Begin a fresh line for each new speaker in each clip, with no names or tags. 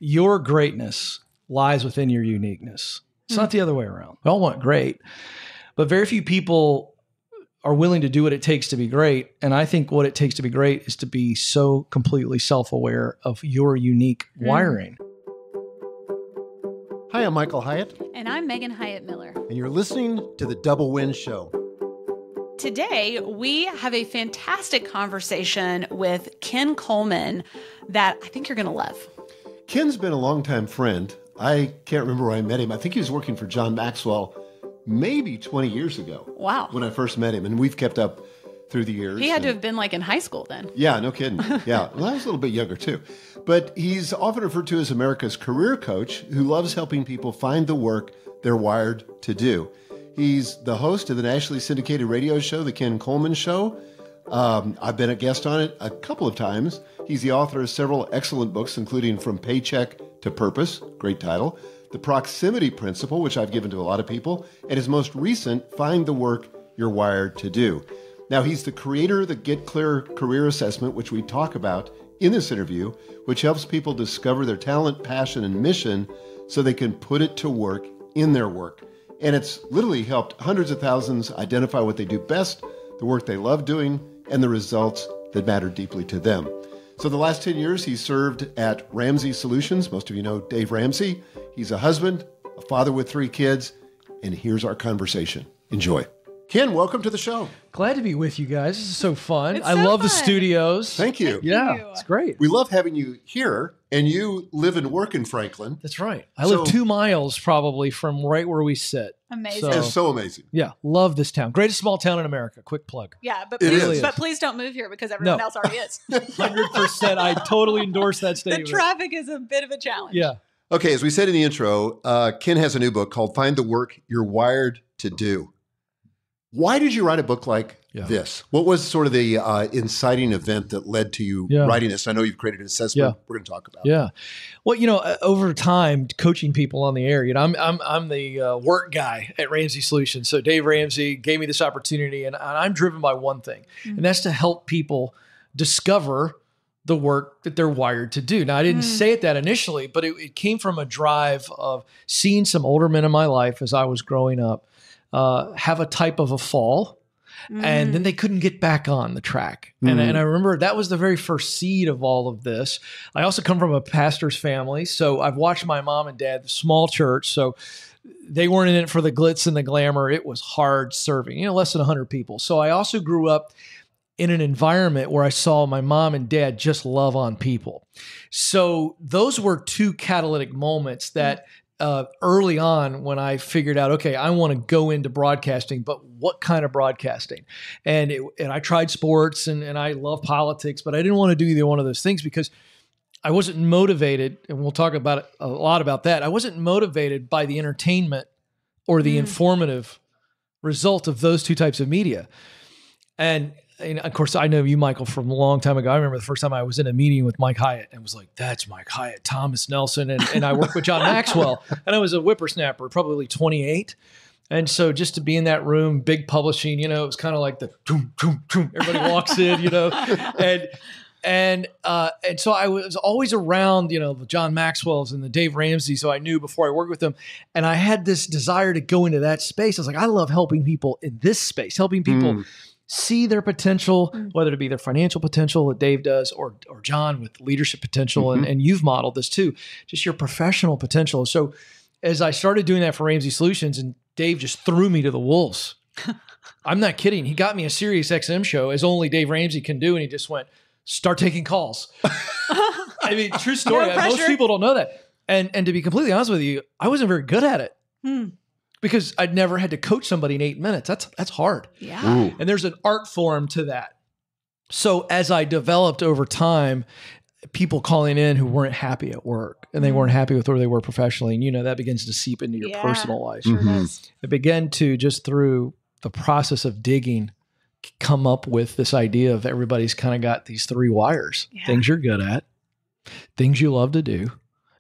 your greatness lies within your uniqueness. It's not the other way around. We all want great, but very few people are willing to do what it takes to be great. And I think what it takes to be great is to be so completely self-aware of your unique wiring.
Hi, I'm Michael Hyatt.
And I'm Megan Hyatt-Miller.
And you're listening to The Double Win Show.
Today, we have a fantastic conversation with Ken Coleman that I think you're going to love.
Ken's been a longtime friend. I can't remember where I met him. I think he was working for John Maxwell maybe 20 years ago.
Wow.
When I first met him. And we've kept up through the years.
He had to have been like in high school then.
Yeah, no kidding. Yeah. Well, I was a little bit younger too. But he's often referred to as America's career coach who loves helping people find the work they're wired to do. He's the host of the nationally syndicated radio show, The Ken Coleman Show. I've been a guest on it a couple of times. He's the author of several excellent books, including From Paycheck to Purpose, great title, The Proximity Principle, which I've given to a lot of people, and his most recent, Find the Work You're Wired to Do. Now, he's the creator of the Get Clear Career Assessment, which we talk about in this interview, which helps people discover their talent, passion, and mission so they can put it to work in their work. And it's literally helped hundreds of thousands identify what they do best, the work they love doing, and the results that matter deeply to them. So the last 10 years, he served at Ramsey Solutions. Most of you know Dave Ramsey. He's a husband, a father with 3 kids, and here's our conversation. Enjoy. Ken, welcome to the show.
Glad to be with you guys. This is so fun.
It's
I
so
love the
fun.
studios.
Thank you.
Yeah, it's great.
We love having you here, and you live and work in Franklin.
That's right. I live 2 miles probably from right where we sit.
Amazing.
It's so amazing.
Yeah, love this town. Greatest small town in America. Quick plug.
Yeah, but
It
please,
is.
but please don't move here because everyone else already is.
100%. I totally endorse that
The
statement.
traffic is a bit of a challenge.
Yeah.
Okay, as we said in the intro, Ken has a new book called Find the Work You're Wired to Do. Why did you write a book like this? What was sort of the inciting event that led to you writing this? I know you've created an assessment we're going to talk about.
Yeah. Well, over time, coaching people on the air, I'm the work guy at Ramsey Solutions. So Dave Ramsey gave me this opportunity, and I'm driven by one thing, and that's to help people discover the work that they're wired to do. Now, I didn't say it that initially, but it came from a drive of seeing some older men in my life as I was growing up have a type of a fall, and then they couldn't get back on the track. And I remember that was the very first seed of all of this. I also come from a pastor's family, so I've watched my mom and dad, small church, so they weren't in it for the glitz and the glamour. It was hard serving, less than 100 people. So I also grew up in an environment where I saw my mom and dad just love on people. So those were 2 catalytic moments that early on when I figured out, okay, I want to go into broadcasting, but what kind of broadcasting? And I tried sports and I love politics, but I didn't want to do either one of those things because I wasn't motivated, and we'll talk about it a lot about that. I wasn't motivated by the entertainment or the informative result of those 2 types of media. And of course, I know you, Michael, from a long time ago. I remember the first time I was in a meeting with Mike Hyatt and was like, that's Mike Hyatt, Thomas Nelson. And I worked with John Maxwell, and I was a whippersnapper, probably 28. And so just to be in that room, big publishing, it was kind of like the toom, toom, toom. Everybody walks in, And so I was always around, the John Maxwells and the Dave Ramsey. So I knew before I worked with them, and I had this desire to go into that space. I was like, I love helping people in this space, helping people see their potential, whether it be their financial potential that Dave does, or John with leadership potential. And you've modeled this too, just your professional potential. So as I started doing that for Ramsey Solutions, and Dave just threw me to the wolves. I'm not kidding. He got me a Sirius XM show, as only Dave Ramsey can do. And he just went, start taking calls. I mean, true story. Most people don't know that. And to be completely honest with you, I wasn't very good at it. Because I'd never had to coach somebody in 8 minutes. That's hard.
Yeah.
Ooh.
And there's an art form to that. So as I developed over time, people calling in who weren't happy at work and they weren't happy with where they were professionally. And that begins to seep into your personal life.
Sure does.
It began to, just through the process of digging, come up with this idea of everybody's kind of got these 3 wires, things you're good at, things you love to do,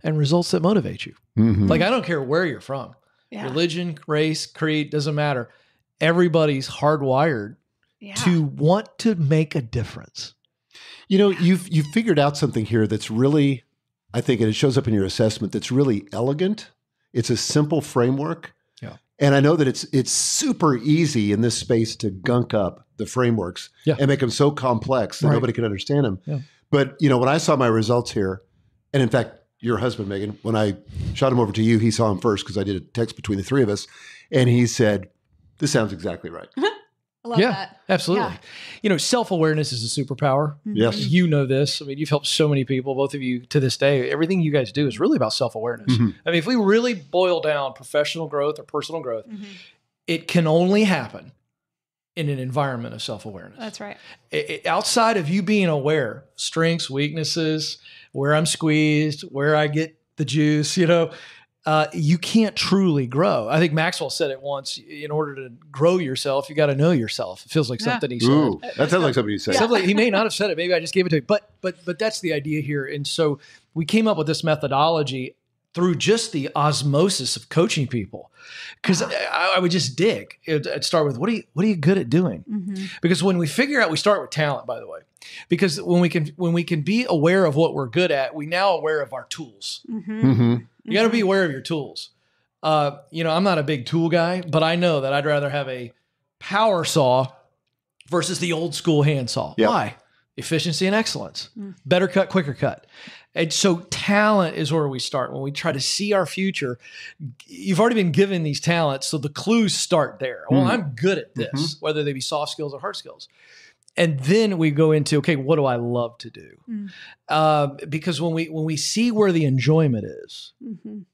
and results that motivate you. Like, I don't care where you're from. Religion, race, creed, doesn't matter. Everybody's hardwired to want to make a difference.
You've figured out something here that's really I think, and it shows up in your assessment, that's really elegant. It's a simple framework.
Yeah.
And I know that it's super easy in this space to gunk up the frameworks and make them so complex that nobody can understand them. Yeah. But, when I saw my results here, and in fact, your husband, Megan, when I shot him over to you, he saw him first because I did a text between the three of us. And he said, this sounds exactly right.
I love that.
Absolutely. Yeah. Self-awareness is a superpower.
Yes.
You know this. I mean, you've helped so many people, both of you to this day. Everything you guys do is really about self-awareness. I mean, if we really boil down professional growth or personal growth, it can only happen in an environment of self-awareness.
That's right.
Outside of you being aware, strengths, weaknesses, where I'm squeezed, where I get the juice, you can't truly grow. I think Maxwell said it once, in order to grow yourself, you got to know yourself. It feels like something he said.
Ooh, that sounds like something you said.
Something, he may not have said it. Maybe I just gave it to him. But that's the idea here. And so we came up with this methodology through just the osmosis of coaching people. Because I would just dig. I'd start with, what are you good at doing? Because when we figure out, we start with talent, by the way. Because when we can be aware of what we're good at, we now aware of our tools. You got to be aware of your tools. I'm not a big tool guy, but I know that I'd rather have a power saw versus the old school handsaw. Yep. Why? Efficiency and excellence. Better cut, quicker cut. And so talent is where we start. When we try to see our future, you've already been given these talents, so the clues start there. Well, I'm good at this, whether they be soft skills or hard skills. And then we go into, okay, what do I love to do? Because when we see where the enjoyment is,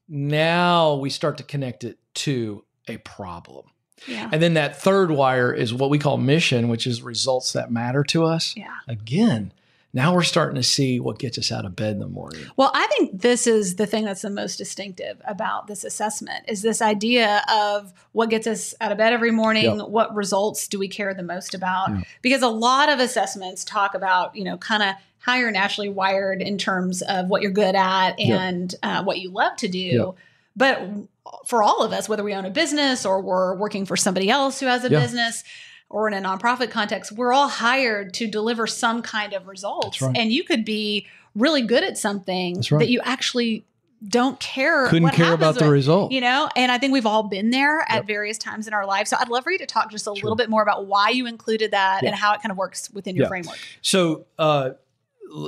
now we start to connect it to a problem. Yeah. And then that third wire is what we call mission, which is results that matter to us. Yeah. Again, now we're starting to see what gets us out of bed in the morning.
Well, I think this is the thing that's the most distinctive about this assessment is this idea of what gets us out of bed every morning, what results do we care the most about? Because a lot of assessments talk about, kind of how you're naturally wired in terms of what you're good at and what you love to do. But for all of us, whether we own a business or we're working for somebody else who has a business, or in a nonprofit context, we're all hired to deliver some kind of results. Right. And you could be really good at something that you actually don't care.
Couldn't care about the result.
And I think we've all been there at various times in our life. So I'd love for you to talk just a little bit more about why you included that and how it kind of works within your framework.
So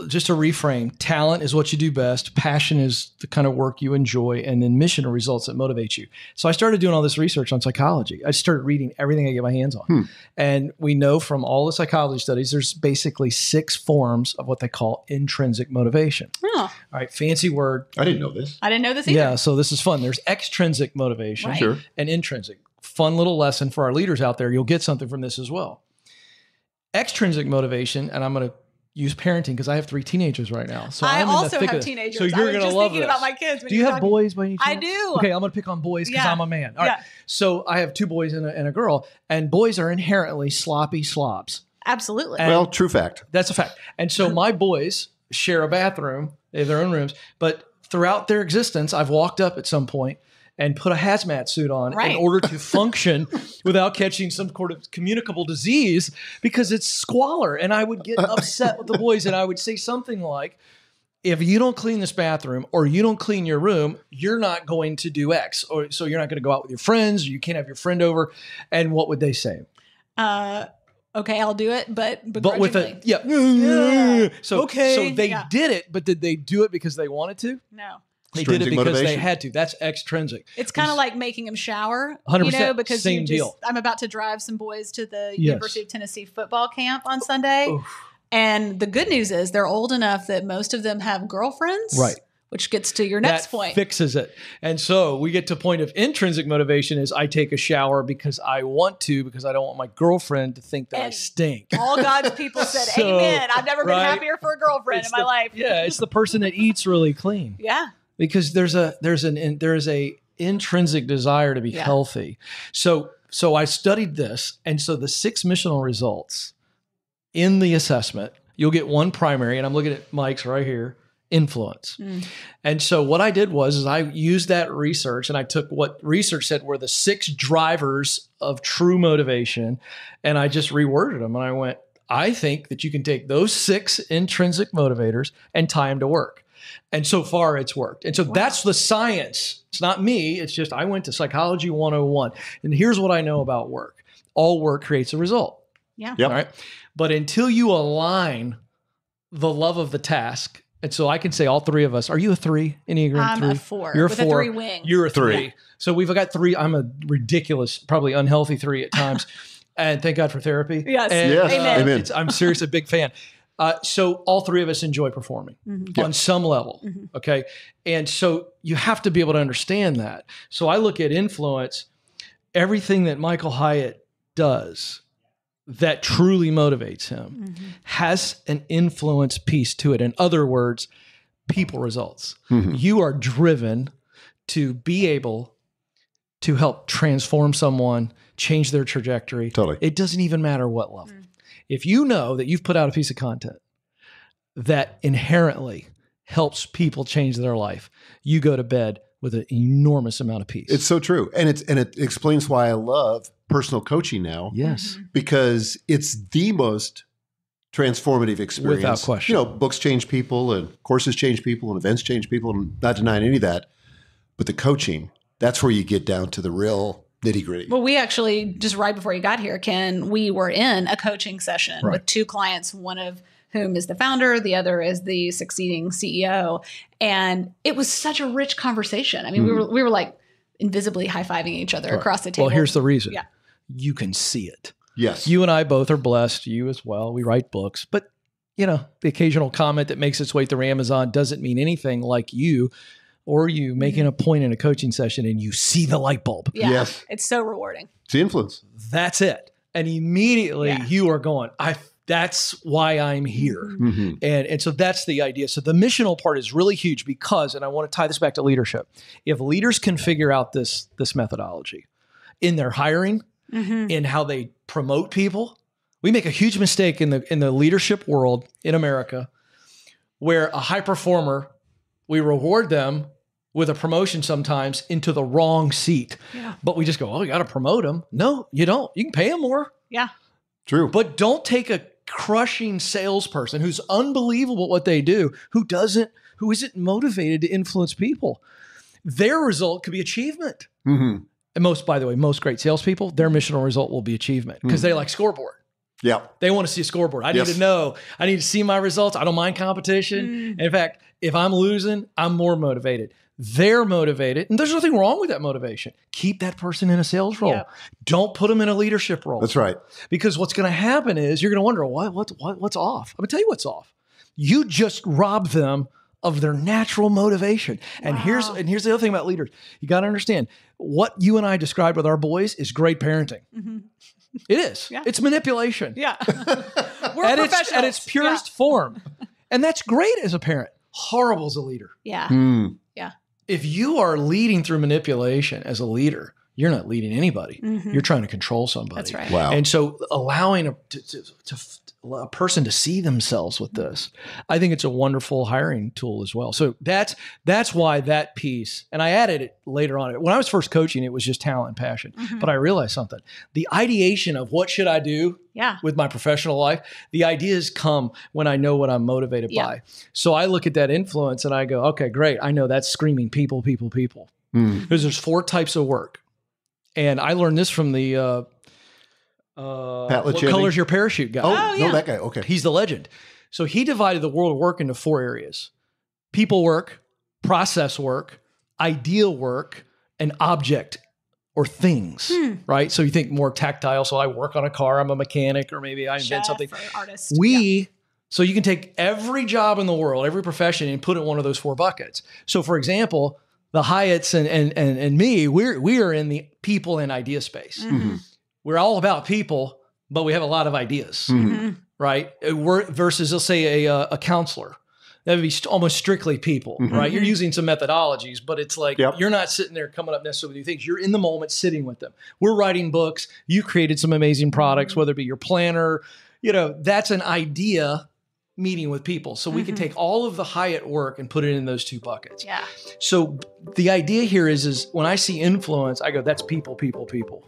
just to reframe, talent is what you do best. Passion is the kind of work you enjoy. And then mission are results that motivate you. So I started doing all this research on psychology. I started reading everything I get my hands on. And we know from all the psychology studies, there's basically 6 forms of what they call intrinsic motivation. Oh. All right, fancy word.
I didn't know this.
I didn't know this either.
Yeah, so this is fun. There's extrinsic motivation and intrinsic. Fun little lesson for our leaders out there. You'll get something from this as well. Extrinsic motivation, and I'm going to use parenting because I have 3 teenagers right now. So
I also have teenagers.
So you're going to love this.
About my kids.
Do you have boys by any chance?
I do.
Okay, I'm going to pick on boys because I'm a man. All right. So I have 2 boys and a girl, and boys are inherently sloppy slobs.
Absolutely.
And true fact.
That's a fact. And so my boys share a bathroom. They have their own rooms. But throughout their existence, I've walked up at some point and put a hazmat suit on in order to function without catching some sort of communicable disease because it's squalor. And I would get upset with the boys and I would say something like, if you don't clean this bathroom or you don't clean your room, you're not going to do X. Or so you're not going to go out with your friends or you can't have your friend over. And what would they say?
Okay, I'll do it, but
with a So they did it, but did they do it because they wanted to?
No.
They did it because they had to. That's extrinsic.
It's kind of like making them shower,
100%,
because
same deal.
I'm about to drive some boys to the University of Tennessee football camp on Sunday. Oof. And the good news is they're old enough that most of them have girlfriends. Right. Which gets to your next point.
Fixes it. And so we get to a point of intrinsic motivation is I take a shower because I want to, because I don't want my girlfriend to think that I stink.
All God's people said, amen. I've never been happier for a girlfriend in my life.
Yeah, it's the person that eats really clean.
Yeah.
Because there is a intrinsic desire to be healthy. So I studied this. And so the 6 missional results in the assessment, you'll get 1 primary, and I'm looking at Mike's right here. Influence. And so what I did was I used that research and I took what research said were the 6 drivers of true motivation and I just reworded them. And I went, I think that you can take those 6 intrinsic motivators and tie them to work. And so far it's worked. And so that's the science. It's not me. It's just, I went to Psychology 101. And here's what I know about work. All work creates a result.
Yeah.
Yep.
All right. But until you align the love of the task, and so I can say all three of us, are you a 3? Enneagram 3?
I'm a 4.
You're a
with
4.
a 3 wing.
You're a 3.
3.
So we've got 3. I'm a ridiculous, probably unhealthy 3 at times. And thank God for therapy.
Yes.
And,
Yes.
Amen.
I'm seriously a big fan. So all 3 of us enjoy performing on some level. Okay. And so you have to be able to understand that. So I look at influence, everything that Michael Hyatt does that truly motivates him has an influence piece to it. In other words, people results. You are driven to be able to help transform someone, change their trajectory.
Totally.
It doesn't even matter what level. If you know that you've put out a piece of content that inherently helps people change their life, you go to bed with an enormous amount of peace.
It's so true. And it explains why I love personal coaching now.
Yes.
Because it's the most transformative experience.
Without question.
You know, books change people and courses change people and events change people. I'm not denying any of that. But the coaching, that's where you get down to the real nitty gritty.
Well, we actually, just right before you got here, Ken, we were in a coaching session with 2 clients, one of whom is the founder, the other is the succeeding CEO. And it was such a rich conversation. I mean, we were like invisibly high-fiving each other across the table.
Well, here's the reason.
Yeah.
You can see it.
Yes.
You and I both are blessed, you as well. We write books, but you know, the occasional comment that makes its way through Amazon doesn't mean anything like you or you making a point in a coaching session and you see the light bulb.
Yeah.
Yes.
It's so rewarding.
It's the influence.
That's it. And immediately you are going, that's why I'm here. And so that's the idea. So the missional part is really huge because, and I want to tie this back to leadership. If leaders can figure out this methodology in their hiring, in how they promote people, we make a huge mistake in the leadership world in America where a high performer, we reward them with a promotion sometimes into the wrong seat.
Yeah.
But we just go, oh, you got to promote them. No, you don't. You can pay them more.
Yeah.
True.
But don't take a crushing salesperson who's unbelievable at what they do, who isn't motivated to influence people. Their result could be achievement. And by the way, most great salespeople, their missional result will be achievement because they like scoreboard.
Yeah.
They want to see a scoreboard. I need to know. I need to see my results. I don't mind competition. And in fact, if I'm losing, I'm more motivated. They're motivated, and there's nothing wrong with that motivation. Keep that person in a sales role.
Yeah.
Don't put them in a leadership role.
That's right.
Because what's going to happen is you're going to wonder, what's off? I'm going to tell you what's off. You just robbed them of their natural motivation. And here's the other thing about leaders. You got to understand what you and I described with our boys is great parenting. It is. Yeah. It's manipulation.
Yeah. We're
at
professionals.
At its purest form. And that's great as a parent. Horrible as a leader.
Yeah. Yeah.
If you are leading through manipulation as a leader, you're not leading anybody. You're trying to control somebody.
That's right.
Wow.
And so allowing a person to see themselves with this, I think it's a wonderful hiring tool as well. So that's why that piece, and I added it later on. When I was first coaching, it was just talent and passion. But I realized something. The ideation of what should I do with my professional life, the ideas come when I know what I'm motivated by. So I look at that influence and I go, okay, great. I know that's screaming people, people, people. Because there's 4 types of work. And I learned this from the What Color's Your Parachute guy.
Oh, no, that guy. Okay.
He's the legend. So he divided the world of work into 4 areas: people work, process work, ideal work, and object or things, right? So you think more tactile. So I work on a car, I'm a mechanic, or maybe I invent something.
Or artist.
So you can take every job in the world, every profession, and put it in one of those 4 buckets. So for example, the Hyatts and me, we are in the people and idea space. We're all about people, but we have a lot of ideas, right? Versus, let's say, a counselor. That would be almost strictly people, right? You're using some methodologies, but it's like you're not sitting there coming up necessarily with new things. You're in the moment sitting with them. We're writing books. You created some amazing products, whether it be your planner. That's an idea meeting with people. So we can take all of the Hyatt work and put it in those 2 buckets.
Yeah.
So the idea here is when I see influence, I go, that's people, people, people.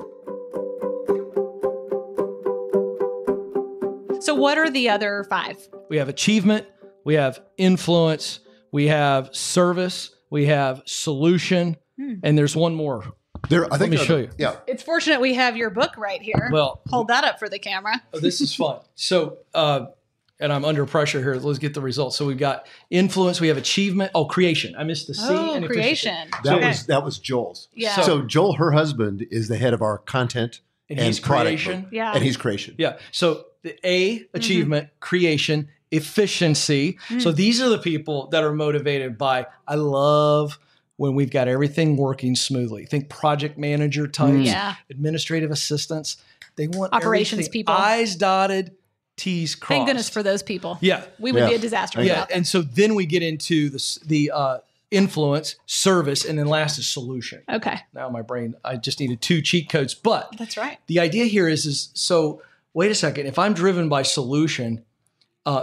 So
what are the other 5?
We have achievement, we have influence, we have service, we have solution, and there's one more.
Let
me show you.
Yeah.
It's fortunate we have your book right here.
Well,
hold that up for the camera.
Oh, this is fun. So, and I'm under pressure here. Let's get the results. So we've got influence. We have achievement. Oh, creation. I missed the C.
Oh,
and
creation.
That was Joel's.
Yeah.
So Joel, her husband, is the head of our content
and he's
product
creation.
group.
Yeah.
And he's creation.
Yeah. So the A, achievement, creation, efficiency. So these are the people that are motivated by, I love when we've got everything working smoothly. Think project manager types, administrative assistants. They want
operations people.
I's dotted, T's crossed.
Thank goodness for those people.
Yeah.
We would be a disaster without them.
And so then we get into the influence, service, and then last is solution.
Okay.
Now my brain, I just needed 2 cheat codes. But
that's right.
The idea here is so wait a second. If I'm driven by solution,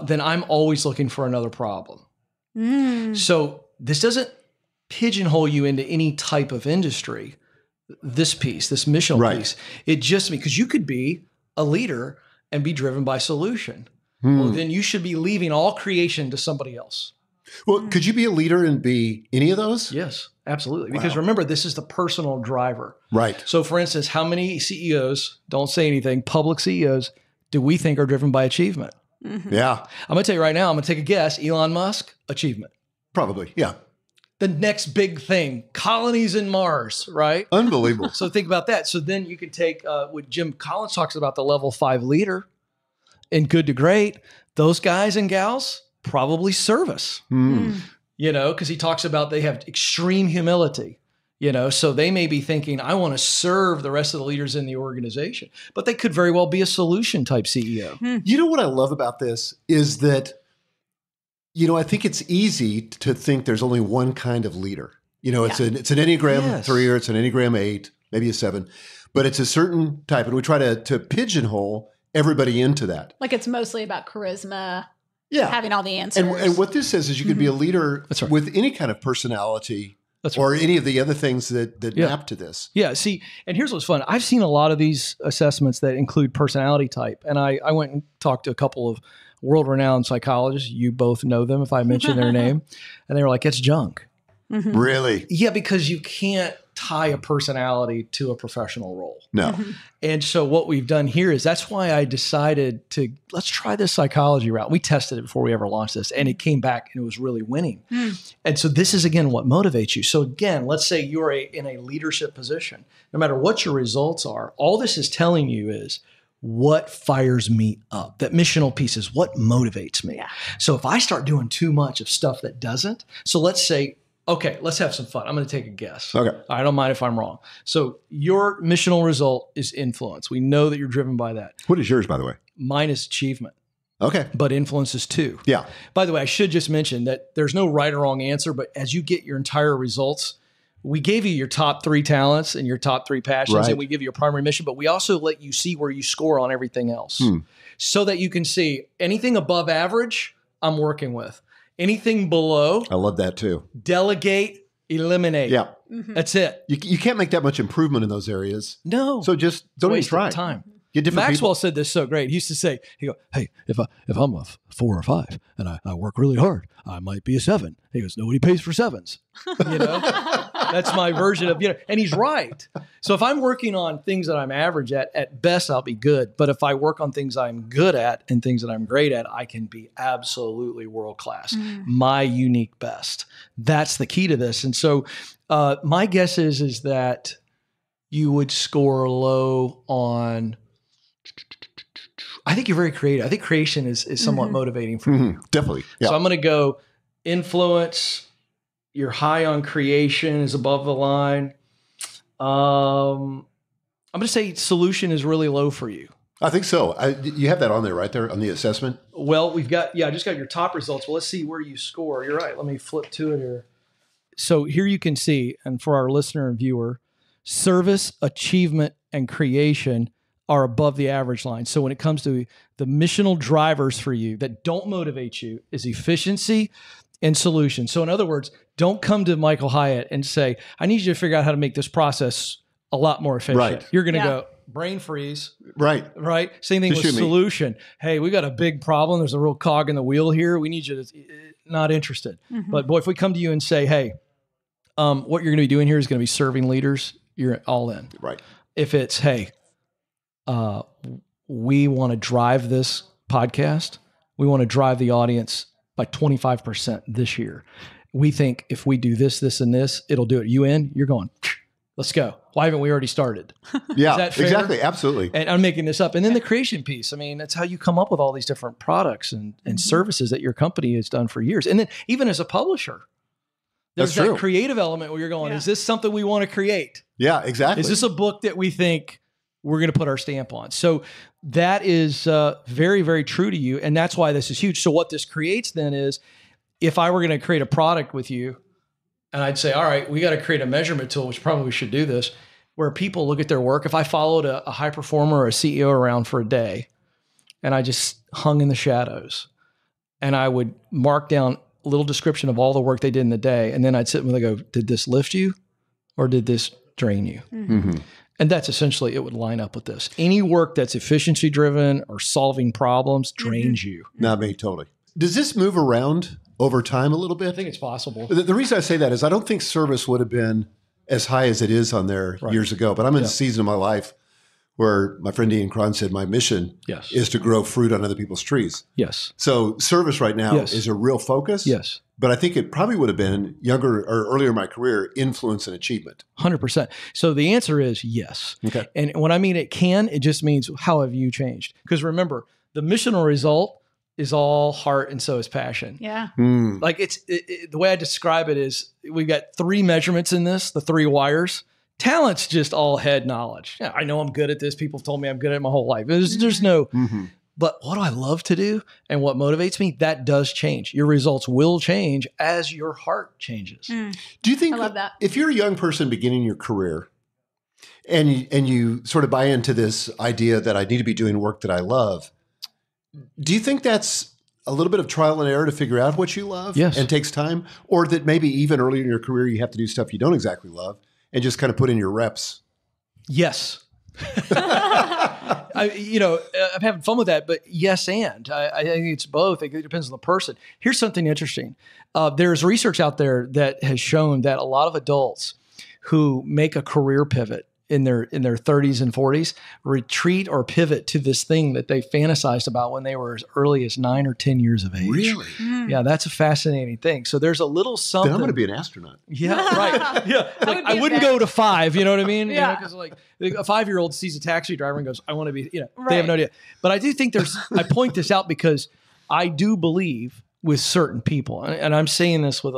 then I'm always looking for another problem. So this doesn't pigeonhole you into any type of industry. This piece, this missional piece, it just because you could be a leader and be driven by solution. Well, then you should be leaving all creation to somebody else.
Well, could you be a leader and be any of those?
Yes, absolutely. Because remember, this is the personal driver.
Right.
So for instance, how many CEOs, don't say anything, public CEOs, do we think are driven by achievement?
Yeah.
I'm going to tell you right now, I'm going to take a guess. Elon Musk, achievement.
Probably. Yeah.
The next big thing, colonies in Mars, right?
Unbelievable.
So think about that. So then you could take what Jim Collins talks about, the level 5 leader in Good to Great. Those guys and gals, probably service, because he talks about they have extreme humility, so they may be thinking, I want to serve the rest of the leaders in the organization, but they could very well be a solution type CEO.
You know what I love about this is that, I think it's easy to think there's only one kind of leader. It's an Enneagram 3 or it's an Enneagram 8, maybe a 7, but it's a certain type. And we try to pigeonhole everybody into that.
Like it's mostly about charisma,
yeah,
having all the answers.
And what this says is you could be a leader with any kind of personality or any of the other things that map to this.
Yeah, see, and here's what's fun. I've seen a lot of these assessments that include personality type. And I went and talked to a couple of world-renowned psychologists. You both know them if I mention their name. And they were like, it's junk.
Really?
Yeah, because you can't tie a personality to a professional role.
No.
And so what we've done here is that's why I decided let's try this psychology route. We tested it before we ever launched this, and it came back and it was really winning. And so this is, again, what motivates you. So again, let's say you're in a leadership position. No matter what your results are, all this is telling you is, what fires me up? That missional piece is what motivates me. Yeah. So if I start doing too much of stuff that doesn't, so let's say, okay, let's have some fun. I'm going to take a guess.
Okay.
I don't mind if I'm wrong. So your missional result is influence. We know that you're driven by that.
What is yours, by the way?
Mine is achievement.
Okay.
But influence is 2.
Yeah.
By the way, I should just mention that there's no right or wrong answer, but as you get your entire results, we gave you your top 3 talents and your top 3 passions, and we give you a primary mission, but we also let you see where you score on everything else so that you can see anything above average, I'm working with. Anything below,
I love that too.
Delegate, eliminate.
Yeah.
That's it.
You can't make that much improvement in those areas.
No.
So just don't even try.
Time.
Get different
Maxwell
people.
said this so great. He used to say, hey, if I'm a 4 or 5 and I work really hard, I might be a 7. He goes, nobody pays for 7s. That's my version of, and he's right. So if I'm working on things that I'm average at best, I'll be good. But if I work on things I'm good at and things that I'm great at, I can be absolutely world-class, my unique best. That's the key to this. And so my guess is that you would score low on, I think you're very creative. I think creation is somewhat motivating for you.
Definitely. Yeah.
So I'm going to go influence. You're high on creation is above the line. I'm going to say solution is really low for you.
I think so. You have that on there, right there on the assessment?
Well, I just got your top results. Well, let's see where you score. You're right. Let me flip to it here. So here you can see, and for our listener and viewer, service, achievement, and creation are above the average line. So when it comes to the missional drivers for you that don't motivate you is efficiency and solution. So in other words, don't come to Michael Hyatt and say, I need you to figure out how to make this process a lot more efficient.
Right.
You're going to go, brain freeze.
Right.
Same thing with solution. Hey, we got a big problem. There's a real cog in the wheel here. We need you to, not interested. But boy, if we come to you and say, hey, what you're going to be doing here is going to be serving leaders, you're all in.
Right.
If it's, hey, we want to drive this podcast. We want to drive the audience by 25% this year. We think if we do this, this, and this, it'll do it. You in? You're going, let's go. Why haven't we already started?
Yeah,
Is that fair?
Exactly. Absolutely.
And I'm making this up. And then the creation piece. I mean, that's how you come up with all these different products and services that your company has done for years. And then even as a publisher, there's that creative element where you're going, is this something we want to create?
Yeah, exactly.
Is this a book that we think we're going to put our stamp on? So that is very, very true to you. And that's why this is huge. So what this creates then is, if I were going to create a product with you, and I'd say, all right, we got to create a measurement tool, which probably we should do this, where people look at their work. If I followed a high performer or a CEO around for a day, and I just hung in the shadows, and I would mark down a little description of all the work they did in the day, and then I'd sit and go, did this lift you or did this drain you? And that's essentially, it would line up with this. Any work that's efficiency driven or solving problems drains you.
Not me, totally. Does this move around over time a little bit?
I think it's possible.
The reason I say that is I don't think service would have been as high as it is on there years ago. But I'm in a season of my life where my friend Ian Cron said my mission is to grow fruit on other people's trees.
Yes.
So service right now is a real focus.
Yes.
But I think it probably would have been younger or earlier in my career, influence and achievement.
100%. So the answer is yes.
Okay.
And when I mean it just means how have you changed? Because remember, the missional result is all heart and so is passion.
Yeah.
Like the way I describe it is we've got 3 measurements in this, the 3 wires. Talent's just all head knowledge. Yeah, I know I'm good at this. People have told me I'm good at it my whole life. There's no, but what do I love to do and what motivates me? That does change. Your results will change as your heart changes.
Do you think,
I love that.
If you're a young person beginning your career and you sort of buy into this idea that I need to be doing work that I love, do you think that's a little bit of trial and error to figure out what you love and takes time? Or that maybe even early in your career, you have to do stuff you don't exactly love and just kind of put in your reps?
Yes. I'm having fun with that, but yes, and I think it's both. It depends on the person. Here's something interesting. There's research out there that has shown that a lot of adults who make a career pivot in their 30s and 40s retreat or pivot to this thing that they fantasized about when they were as early as 9 or 10 years of age.
Really?
Yeah, that's a fascinating thing. So there's a little something.
Then I'm going to be an astronaut.
Yeah, right. Yeah, like, I wouldn't go to 5. You know what I mean?
Yeah.
Because like a 5-year-old sees a taxi driver and goes, "I want to be." They have no idea. But I do think I point this out because I do believe with certain people, and I'm saying this with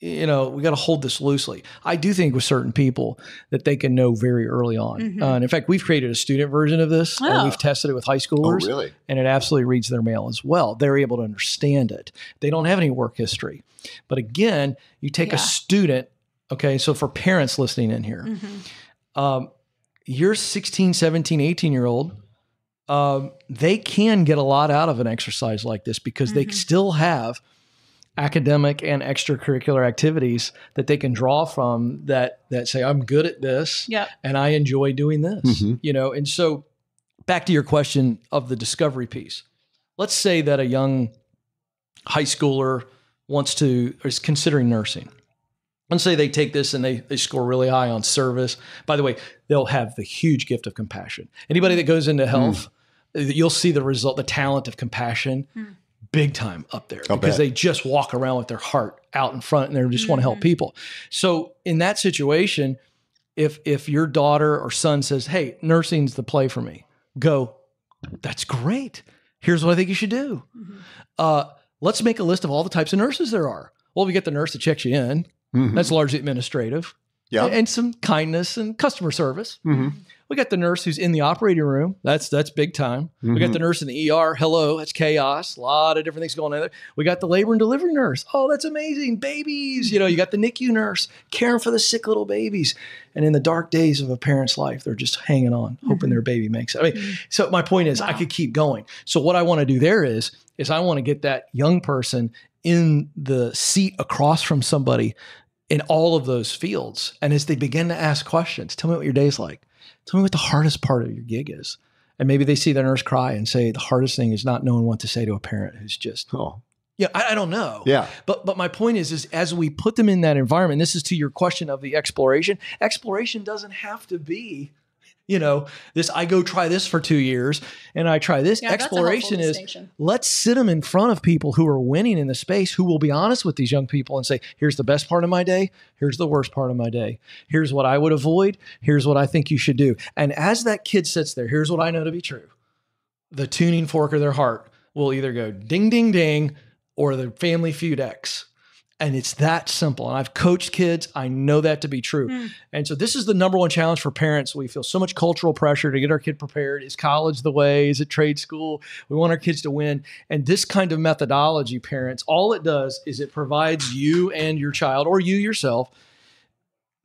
we got to hold this loosely. I do think with certain people that they can know very early on. And in fact, we've created a student version of this and we've tested it with high schoolers.
Oh, really?
And it absolutely reads their mail as well. They're able to understand it. They don't have any work history. But again, you take a student, okay, so for parents listening in here, your 16, 17, 18-year-old, they can get a lot out of an exercise like this because they still have academic and extracurricular activities that they can draw from that say, I'm good at this and I enjoy doing this, and so back to your question of the discovery piece. Let's say that a young high schooler is considering nursing. Let's say they take this and they score really high on service. By the way, they'll have the huge gift of compassion. Anybody that goes into health, you'll see the result, the talent of compassion, big time up there because they just walk around with their heart out in front and they just want to help people. So in that situation, if your daughter or son says, hey, nursing's the play for me, go, that's great. Here's what I think you should do. Let's make a list of all the types of nurses there are. Well, we get the nurse that checks you in. That's largely administrative. And some kindness and customer service. We got the nurse who's in the operating room. That's big time. We got the nurse in the ER. Hello, that's chaos. A lot of different things going on there. We got the labor and delivery nurse. Oh, that's amazing. Babies. You got the NICU nurse caring for the sick little babies. And in the dark days of a parent's life, they're just hanging on, hoping their baby makes it. I mean, so my point is I could keep going. So what I want to do there is I want to get that young person in the seat across from somebody in all of those fields. And as they begin to ask questions, tell me what your day's like. Tell me what the hardest part of your gig is. And maybe they see the nurse cry and say, the hardest thing is not knowing what to say to a parent who's just, I don't know.
Yeah.
But my point is as we put them in that environment, this is to your question of the exploration. Exploration doesn't have to be, this, I go try this for 2 years and I try this. Exploration is, let's sit them in front of people who are winning in the space, who will be honest with these young people and say, here's the best part of my day. Here's the worst part of my day. Here's what I would avoid. Here's what I think you should do. And as that kid sits there, here's what I know to be true. The tuning fork of their heart will either go ding, ding, ding, or the Family Feud X. And it's that simple. And I've coached kids. I know that to be true. And so this is the number one challenge for parents. We feel so much cultural pressure to get our kid prepared. Is college the way? Is it trade school? We want our kids to win. And this kind of methodology, parents, all it does is it provides you and your child, or you yourself,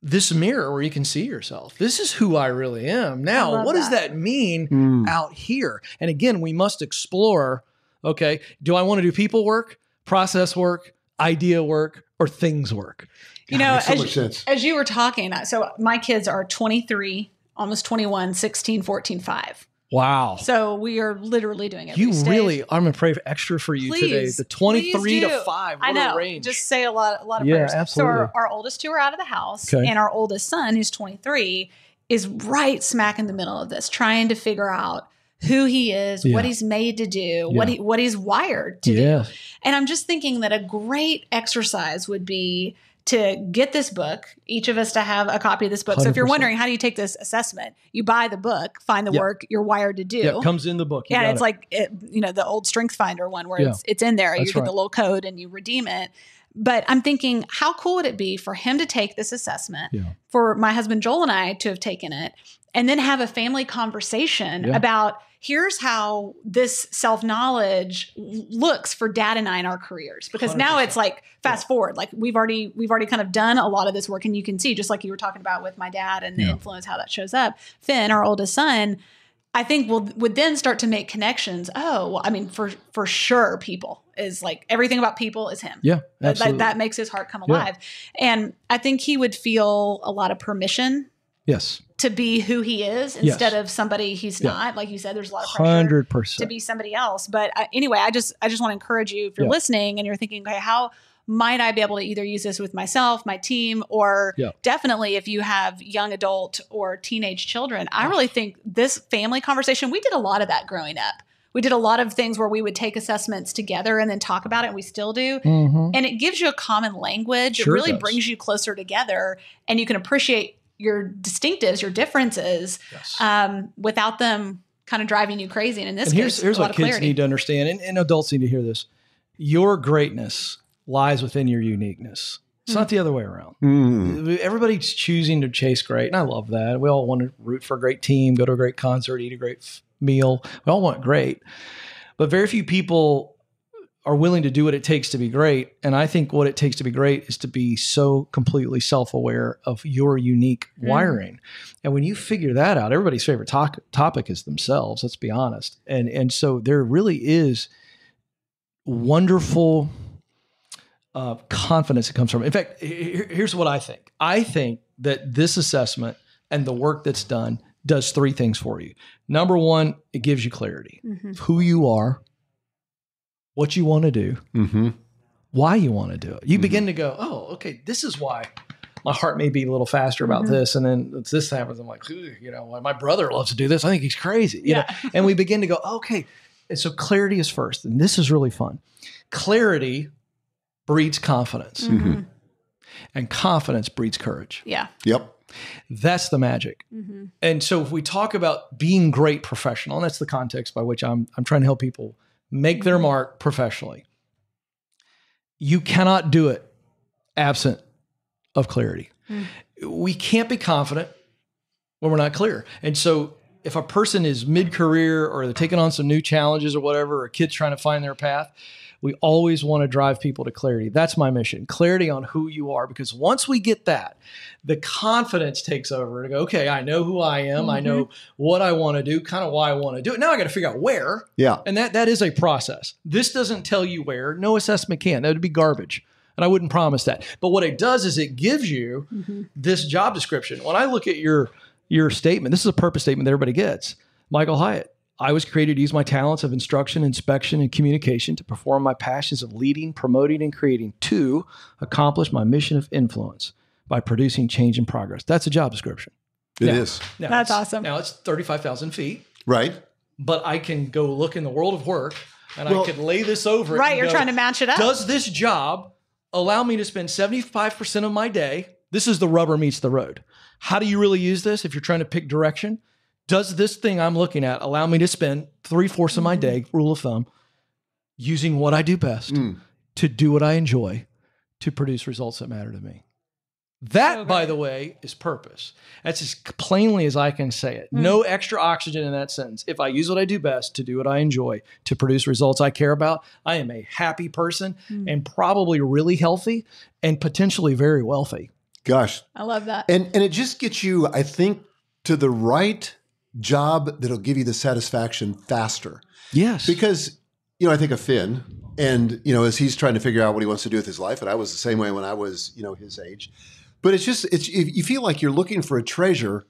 this mirror where you can see yourself. This is who I really am. Now, what does that mean out here? And again, we must explore, okay, do I want to do people work, process work, idea work, or things work?
As you were talking, so my kids are 23, almost 21, 16, 14, 5.
Wow.
So we are literally doing it.
I'm going to pray extra for you today. The 23 to 5, what a range.
Just say a lot of prayers.
Yeah, absolutely.
So our oldest two are out of the house, and our oldest son, who's 23, is right smack in the middle of this, trying to figure out who he is, what he's made to do, what he's wired to do. And I'm just thinking that a great exercise would be to get this book, each of us to have a copy of this book. 100%. So if you're wondering, how do you take this assessment? You buy the book, find the work you're wired to do.
Yeah, it comes in the book.
And it's like, the old Strength Finder one where it's in there. You get the little code and you redeem it. But I'm thinking, how cool would it be for him to take this assessment, for my husband Joel and I to have taken it, and then have a family conversation about, here's how this self-knowledge looks for Dad and I in our careers. Because 100%. Now it's like, fast forward, like we've already kind of done a lot of this work, and you can see, just like you were talking about with my dad and the influence, how that shows up. Finn, our oldest son, I think would then start to make connections. Oh, well, I mean, for sure, people is like, everything about people is him.
Yeah, absolutely.
That makes his heart come alive. And I think he would feel a lot of permission.
Yes.
To be who he is instead of somebody he's not. Like you said, there's a lot of pressure
100%.
To be somebody else. But anyway, I just want to encourage you, if you're listening and you're thinking, okay, how might I be able to either use this with myself, my team, or definitely if you have young adult or teenage children, I really think this family conversation, we did a lot of that growing up. We did a lot of things where we would take assessments together and then talk about it. And we still do. Mm-hmm. And it gives you a common language. It really brings you closer together, and you can appreciate your distinctives, your differences, without them kind of driving you crazy. And in this case,
here's what kids need to understand, and adults need to hear this. Your greatness lies within your uniqueness. It's not the other way around. Everybody's choosing to chase great, and I love that. We all want to root for a great team, go to a great concert, eat a great meal. We all want great. But very few people are willing to do what it takes to be great. And I think what it takes to be great is to be so completely self-aware of your unique wiring. And when you figure that out, everybody's favorite topic is themselves, let's be honest. And so there really is wonderful confidence that comes from it. In fact, here's what I think. I think that this assessment and the work that's done does 3 things for you. Number 1, it gives you clarity of who you are, what you want to do, why you want to do it. You begin to go, oh, okay, this is why my heart may be a little faster about this. And then this happens. I'm like, my brother loves to do this. I think he's crazy. You know? And we begin to go, okay. And so clarity is first. And this is really fun. Clarity breeds confidence. And confidence breeds courage.
Yeah.
Yep.
That's the magic. And so if we talk about being great professional, and that's the context by which I'm trying to help people make their mark professionally, you cannot do it absent of clarity. We can't be confident when we're not clear. And so if a person is mid-career or they're taking on some new challenges or whatever, or a kid's trying to find their path, we always want to drive people to clarity. That's my mission, clarity on who you are. Because once we get that, the confidence takes over to go, okay, I know who I am. I know what I want to do, kind of why I want to do it. Now I got to figure out where.
Yeah.
And that is a process. This doesn't tell you where. No assessment can. That would be garbage. And I wouldn't promise that. But what it does is it gives you this job description. When I look at your your statement. This is a purpose statement that everybody gets. Michael Hyatt, I was created to use my talents of instruction, inspection, and communication to perform my passions of leading, promoting, and creating to accomplish my mission of influence by producing change and progress. That's a job description.
It is.
That's awesome.
Now it's 35,000 feet.
Right.
But I can go look in the world of work and I could lay this over.
Right. You're trying to match it up.
Does this job allow me to spend 75% of my day? This is the rubber meets the road. How do you really use this if you're trying to pick direction? Does this thing I'm looking at allow me to spend 3/4 of my day, rule of thumb, using what I do best to do what I enjoy to produce results that matter to me? That, by the way, is purpose. That's as plainly as I can say it. No extra oxygen in that sentence. If I use what I do best to do what I enjoy to produce results I care about, I am a happy person and probably really healthy and potentially very wealthy.
Gosh.
I love that.
And it just gets you, I think, to the right job that'll give you the satisfaction faster.
Yes.
Because, I think of Finn and, as he's trying to figure out what he wants to do with his life, and I was the same way when I was, his age. But you feel like you're looking for a treasure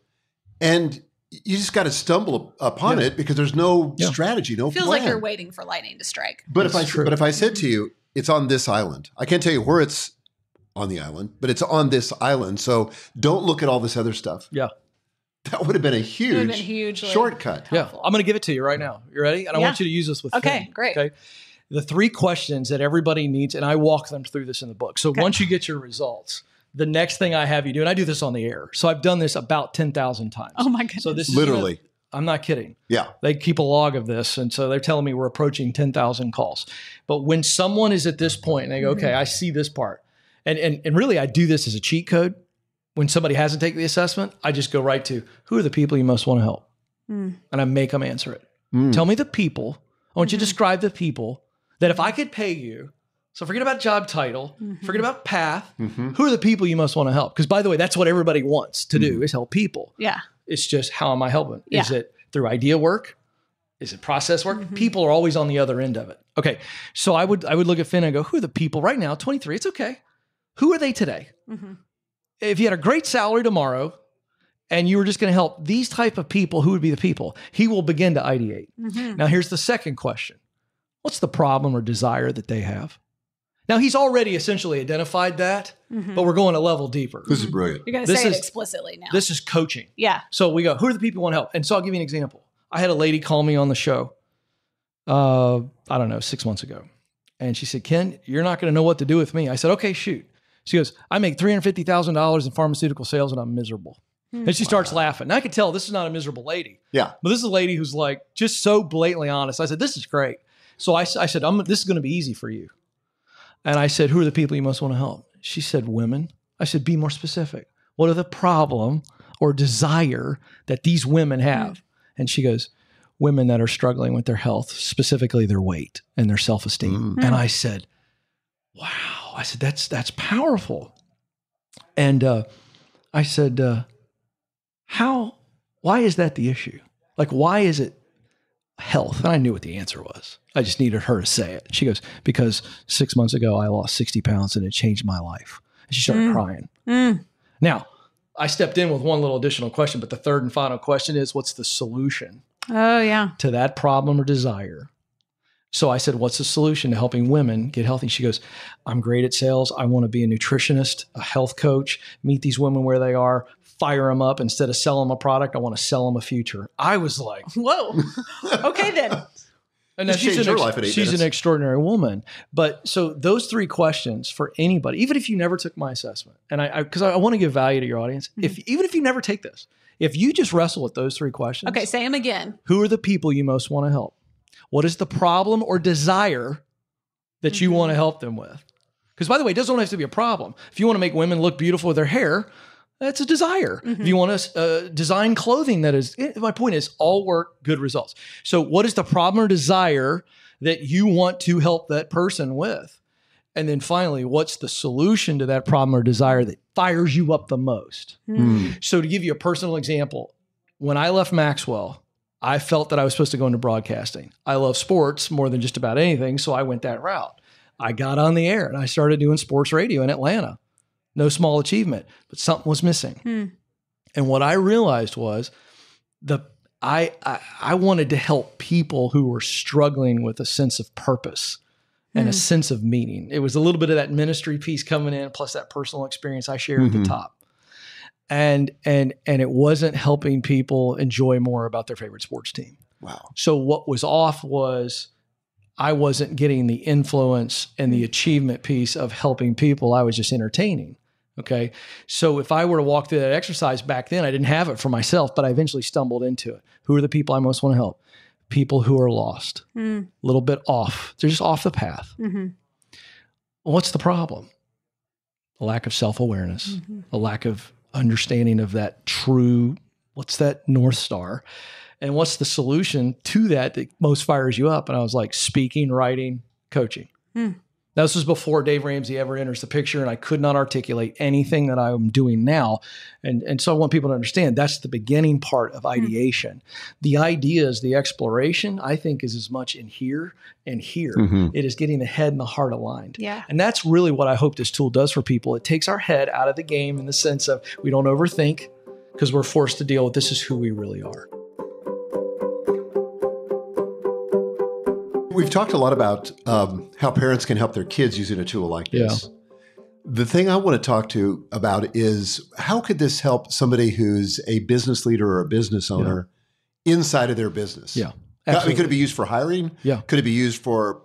and you just got to stumble upon it because there's no strategy, no
Feels
plan.
like you're waiting for lightning to strike.
But if I said to you, it's on this island, I can't tell you where it's on the island, but it's on this island. So don't look at all this other stuff.
Yeah.
That would have been a huge shortcut.
Helpful.
Yeah. I'm going to give it to you right now. You ready? And I want you to use this with Finn.
Great.
Okay. The 3 questions that everybody needs, and I walk them through this in the book. So once you get your results, the next thing I have you do, and I do this on the air. So I've done this about 10,000 times.
Oh my goodness.
So this is
literally.
I'm not kidding.
Yeah.
They keep a log of this. And so they're telling me we're approaching 10,000 calls. But when someone is at this point and they go, okay, I see this part. And really I do this as a cheat code. When somebody hasn't taken the assessment, I just go right to who are the people you most want to help? And I make them answer it. Tell me the people. I want you to describe the people that if I could pay you, so forget about job title, forget about path, who are the people you most want to help? Because by the way, that's what everybody wants to do is help people.
Yeah.
It's just how am I helping?
Yeah.
Is it through idea work? Is it process work? People are always on the other end of it. Okay. So I would look at Finn and go, who are the people right now, 23, it's okay. Who are they today? If you had a great salary tomorrow and you were just going to help these type of people, who would be the people? He will begin to ideate. Now, here's the second question. What's the problem or desire that they have? Now, he's already essentially identified that, but we're going a level deeper.
This is brilliant.
You're going to say it explicitly now.
This is coaching.
Yeah.
So we go, who are the people you want to help? And so I'll give you an example. I had a lady call me on the show, I don't know, 6 months ago. And she said, Ken, you're not going to know what to do with me. I said, okay, shoot. She goes, I make $350,000 in pharmaceutical sales and I'm miserable. And she starts laughing. And I could tell this is not a miserable lady.
Yeah.
But this is a lady who's like just so blatantly honest. I said, this is great. So I said, this is going to be easy for you. And I said, who are the people you most want to help? She said, women. I said, be more specific. What are the problem or desire that these women have? And she goes, women that are struggling with their health, specifically their weight and their self-esteem. And I said, wow. I said, that's powerful. And I said, why is that the issue? Like, why is it health? And I knew what the answer was. I just needed her to say it. She goes, because 6 months ago, I lost 60 pounds and it changed my life. And she started crying. Now, I stepped in with one little additional question, but the third and final question is, what's the solution to that problem or desire? So I said, what's the solution to helping women get healthy? She goes, I'm great at sales. I want to be a nutritionist, a health coach, meet these women where they are, fire them up. Instead of selling them a product, I want to sell them a future. I was like,
whoa, okay then.
And now she's an extraordinary woman. But so those 3 questions for anybody, even if you never took my assessment, and because I want to give value to your audience, even if you never take this, if you just wrestle with those 3 questions.
Okay, say them again.
Who are the people you most want to help? What is the problem or desire that you want to help them with? Because by the way, it doesn't have to be a problem. If you want to make women look beautiful with their hair, that's a desire. If you want to design clothing, that is, my point is all work, good results. So what is the problem or desire that you want to help that person with? And then finally, what's the solution to that problem or desire that fires you up the most? So to give you a personal example, when I left Maxwell, I felt that I was supposed to go into broadcasting. I love sports more than just about anything, so I went that route. I got on the air and I started doing sports radio in Atlanta. No small achievement, but something was missing. And what I realized was I wanted to help people who were struggling with a sense of purpose and a sense of meaning. It was a little bit of that ministry piece coming in, plus that personal experience I shared at the top. And it wasn't helping people enjoy more about their favorite sports team.
Wow.
So what was off was I wasn't getting the influence and the achievement piece of helping people. I was just entertaining. Okay. So if I were to walk through that exercise back then, I didn't have it for myself, but I eventually stumbled into it. Who are the people I most want to help? People who are lost, a little bit off. They're just off the path. What's the problem? A lack of self-awareness, a lack of understanding of that true, what's that North Star? And what's the solution to that most fires you up? And I was like, speaking, writing, coaching. Now, this was before Dave Ramsey ever enters the picture, and I could not articulate anything that I'm doing now. And so I want people to understand that's the beginning part of ideation. The ideas, the exploration, I think is as much in here and here. It is getting the head and the heart aligned.
Yeah.
And that's really what I hope this tool does for people. It takes our head out of the game in the sense of we don't overthink because we're forced to deal with this is who we really are.
We've talked a lot about how parents can help their kids using a tool like this. The thing I want to talk to about is how could this help somebody who's a business leader or a business owner inside of their business?
Yeah.
I mean, could it be used for hiring?
Yeah.
Could it be used for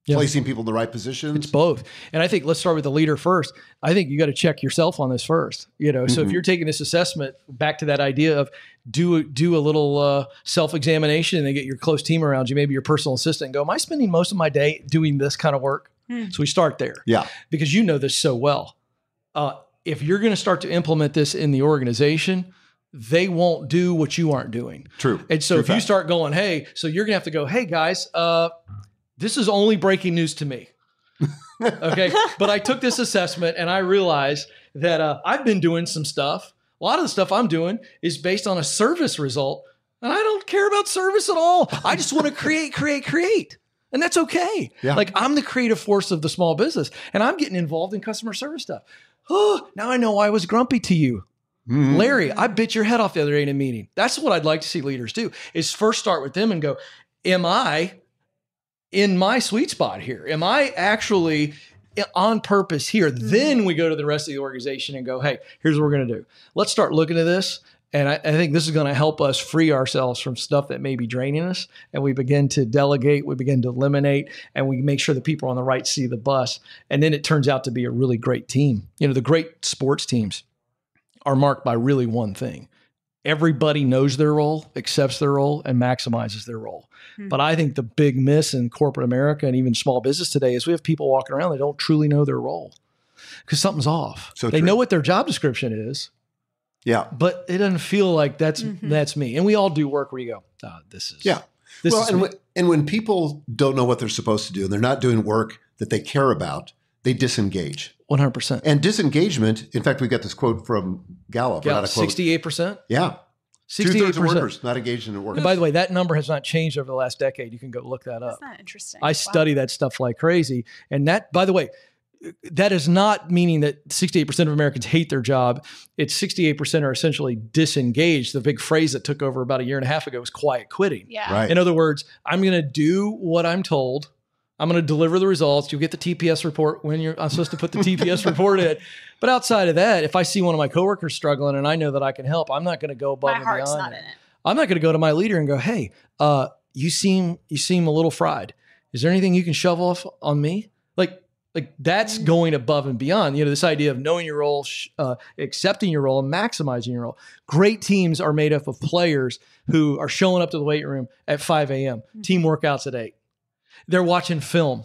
placing people in the right positions?
It's both. And I think let's start with the leader first. I think you got to check yourself on this first. So if you're taking this assessment back to that idea of do a little self-examination and then get your close team around you, maybe your personal assistant, and go, am I spending most of my day doing this kind of work? So we start there.
Yeah.
Because you know this so well. If you're going to start to implement this in the organization, they won't do what you aren't doing.
True.
And so if you start going, hey, so you're going to have to go, hey guys, this is only breaking news to me. Okay. But I took this assessment and I realized that I've been doing some stuff. A lot of the stuff I'm doing is based on a service result. And I don't care about service at all. I just want to create. And that's okay.
Yeah.
Like I'm the creative force of the small business and I'm getting involved in customer service stuff. Oh, now I know why I was grumpy to you. Larry, I bit your head off the other day in a meeting. That's what I'd like to see leaders do is first start with them and go, am I in my sweet spot here? Am I actually on purpose here? Then we go to the rest of the organization and go, hey, here's what we're going to do. Let's start looking at this. And I think this is going to help us free ourselves from stuff that may be draining us. And we begin to delegate, we begin to eliminate, and we make sure the people are on the right seat of the bus. And then it turns out to be a really great team. The great sports teams are marked by really one thing. Everybody knows their role, accepts their role, and maximizes their role. But I think the big miss in corporate America and even small business today is we have people walking around that don't truly know their role because something's off.
So
they
true.
know what their job description is.
Yeah.
But it doesn't feel like that's me. And we all do work where you go, this is.
Yeah.
This is me.
And when people don't know what they're supposed to do and they're not doing work that they care about, they disengage.
100%.
And disengagement, in fact, we got this quote from Gallup.
68%?
Yeah.
68%.
2/3 of workers not engaged in work.
And by the way, that number has not changed over the last decade. You can go look that up.
That's not interesting.
I study that stuff like crazy. And that, by the way, that is not meaning that 68% of Americans hate their job. It's 68% are essentially disengaged. The big phrase that took over about a year and a half ago was quiet quitting.
Yeah.
Right.
In other words, I'm going to do what I'm told. I'm going to deliver the results. You'll get the TPS report when I'm supposed to put the TPS report in. But outside of that, if I see one of my coworkers struggling and I know that I can help, I'm not going to go above and beyond.
My heart's not in it.
I'm not going to go to my leader and go, hey, you seem a little fried. Is there anything you can shove off on me? Like that's going above and beyond, this idea of knowing your role, accepting your role and maximizing your role. Great teams are made up of players who are showing up to the weight room at 5 a.m., team workouts at 8. They're watching film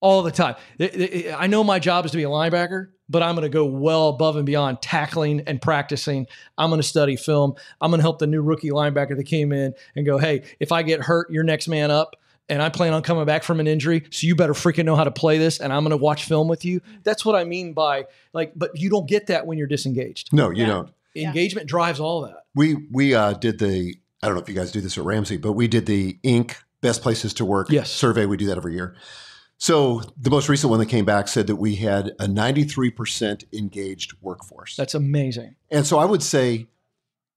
all the time. I know my job is to be a linebacker, but I'm going to go well above and beyond tackling and practicing. I'm going to study film. I'm going to help the new rookie linebacker that came in and go, hey, if I get hurt, you're next man up. And I plan on coming back from an injury, so you better freaking know how to play this, and I'm going to watch film with you. That's what I mean by, but you don't get that when you're disengaged.
No, you don't.
Engagement drives all that.
We did I don't know if you guys do this at Ramsey, but we did the Inc. Best Places to Work survey. We do that every year. So the most recent one that came back said that we had a 93% engaged workforce.
That's amazing.
And so I would say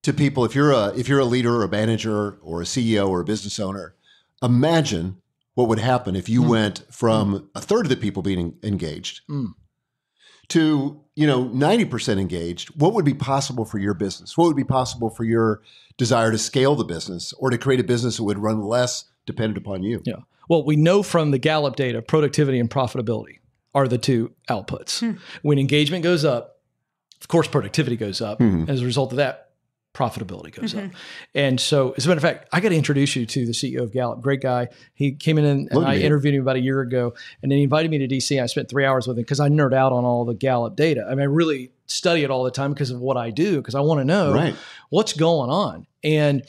to people, if you're a leader or a manager or a CEO or a business owner, imagine what would happen if you went from a third of the people being engaged to 90% engaged. What would be possible for your business? What would be possible for your desire to scale the business or to create a business that would run less dependent upon you?
Yeah. Well, we know from the Gallup data, productivity and profitability are the two outputs. When engagement goes up, of course, productivity goes up. As a result of that, profitability goes up. And so, as a matter of fact, I got to introduce you to the CEO of Gallup. Great guy. He came in and I interviewed him about a year ago, and then he invited me to DC. I spent 3 hours with him because I nerd out on all the Gallup data. I mean, I really study it all the time because of what I do, because I want to know what's going on. And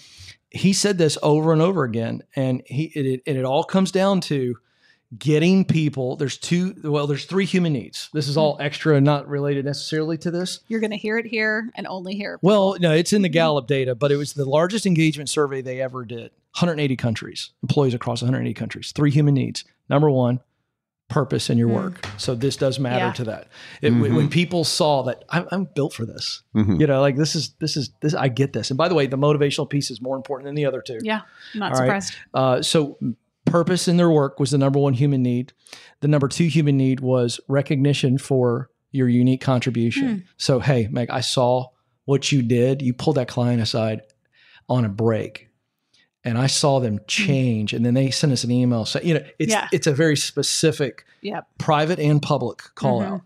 he said this over and over again, and it all comes down to getting people. There's three human needs. This is all extra and not related necessarily to this.
You're going to hear it here and only hear it.
Well, no, it's in the Gallup data, but it was the largest engagement survey they ever did. 180 countries, employees across 180 countries. Three human needs. Number one, purpose in your work. So this does matter to that. When people saw that I'm built for this, like this is, I get this. And by the way, the motivational piece is more important than the other two.
Yeah. I'm not surprised.
So purpose in their work was the number one human need. The number two human need was recognition for your unique contribution. So, hey, Meg, I saw what you did. You pulled that client aside on a break, and I saw them change. And then they sent us an email. So, it's a very specific, private and public call out.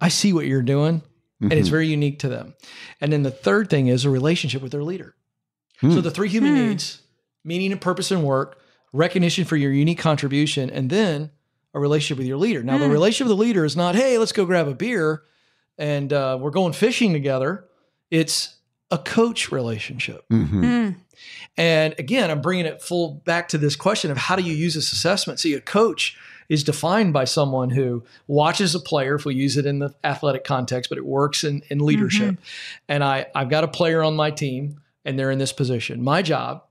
I see what you're doing, and it's very unique to them. And then the third thing is a relationship with their leader. So the three human needs, meaning and purpose in work, recognition for your unique contribution, and then a relationship with your leader. Now, the relationship with the leader is not, hey, let's go grab a beer and we're going fishing together. It's a coach relationship. And again, I'm bringing it full back to this question of how do you use this assessment? See, a coach is defined by someone who watches a player, if we use it in the athletic context, but it works in leadership. And I've got a player on my team and they're in this position. My job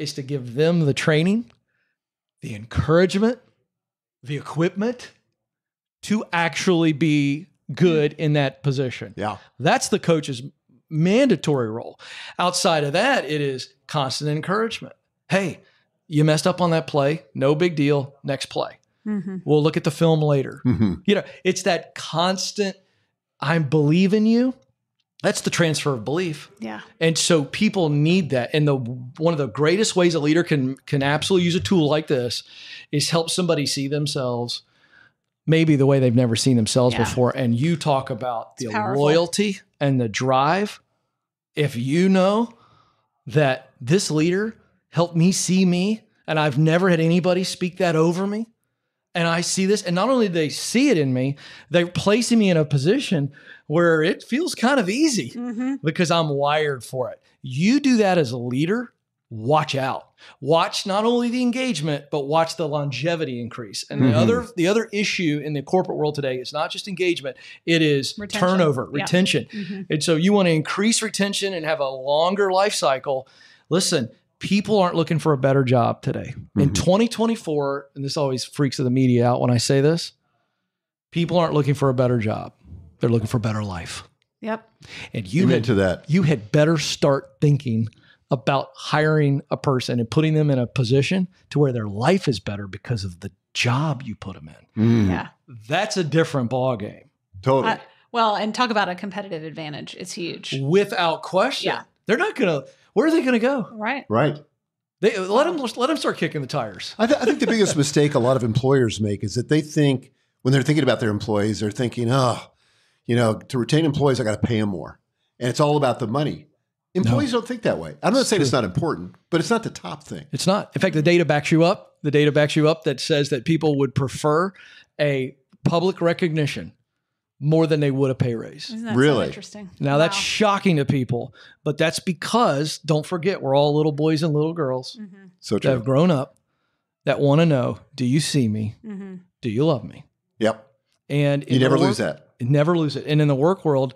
is to give them the training, the encouragement, the equipment to actually be good in that position. Yeah. That's the coach's mandatory role. Outside of that, it is constant encouragement. Hey, you messed up on that play. No big deal. Next play. We'll look at the film later. It's that constant, I believe in you. That's the transfer of belief. Yeah. And so people need that. And one of the greatest ways a leader can absolutely use a tool like this is help somebody see themselves maybe the way they've never seen themselves before. And you talk about the loyalty and the drive. If you know that this leader helped me see me, and I've never had anybody speak that over me, and I see this, and not only do they see it in me, they're placing me in a position where it feels kind of easy because I'm wired for it. You do that as a leader, watch out. Watch not only the engagement, but watch the longevity increase. And the other issue in the corporate world today is not just engagement, it is turnover, retention. And so you want to increase retention and have a longer life cycle. Listen, people aren't looking for a better job today. In 2024, and this always freaks the media out when I say this, people aren't looking for a better job. They're looking for a better life. Yep. And you had better start thinking about hiring a person and putting them in a position to where their life is better because of the job you put them in. Yeah. That's a different ballgame.
Totally.
Well, and talk about a competitive advantage. It's huge.
Without question. Yeah. They're not going to, where are they going to go?
Right.
Right.
They let them start kicking the tires.
I think the biggest mistake a lot of employers make is that they think, when they're thinking about their employees, they're thinking, to retain employees, I got to pay them more. And it's all about the money. Employees don't think that way. I'm not saying it's not important, but it's not the top thing.
It's not. In fact, the data backs you up. The data backs you up that says that people would prefer a public recognition more than they would a pay raise.
Isn't that so interesting?
Now that's shocking to people, but that's because, don't forget, we're all little boys and little girls
that
have grown up that want to know, do you see me? Do you love me?
Yep.
And
you never lose that.
Never lose it. And in the work world,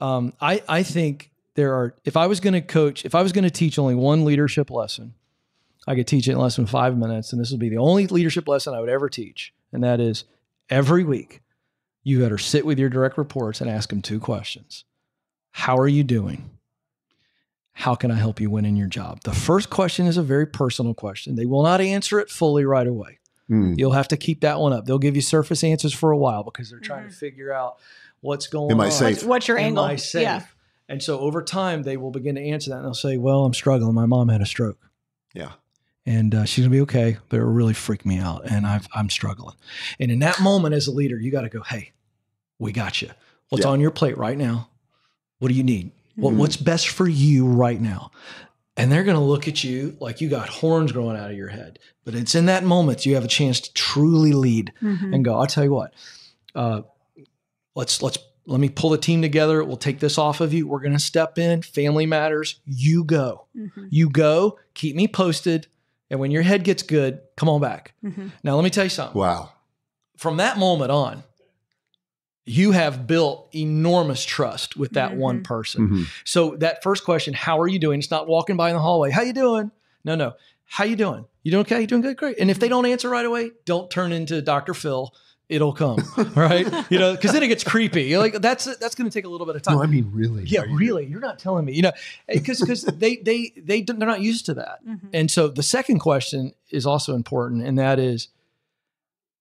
I think if I was going to teach only one leadership lesson, I could teach it in less than 5 minutes. And this would be the only leadership lesson I would ever teach. And that is, every week, you better sit with your direct reports and ask them 2 questions. How are you doing? how can I help you win in your job? The first question is a very personal question. They will not answer it fully right away. You'll have to keep that one up. They'll give you surface answers for a while because they're trying to figure out what's going on.
Am I safe?
What's your angle?
Am I safe?
Yeah.
And so over time, they will begin to answer that. And they'll say, well, I'm struggling. My mom had a stroke.
Yeah.
And she's going to be okay. But it really freaked me out. And I'm struggling. And in that moment as a leader, you got to go, hey, we got you. What's on your plate right now? What do you need? What's best for you right now? And they're going to look at you like you got horns growing out of your head. But it's in that moment you have a chance to truly lead and go, I'll tell you what, let me pull the team together. We'll take this off of you. We're going to step in. Family matters. You go. You go. Keep me posted. And when your head gets good, come on back. Now, let me tell you something.
Wow.
From that moment on, you have built enormous trust with that one person. So that first question, how are you doing? It's not walking by in the hallway. How you doing? No. How you doing? You doing okay? You doing good? Great. And if they don't answer right away, don't turn into Dr. Phil. It'll come, right? Because then it gets creepy. You're like, that's going to take a little bit of time.
No, I mean, really?
Yeah, really. You're not telling me, because they're not used to that. And so the second question is also important, and that is,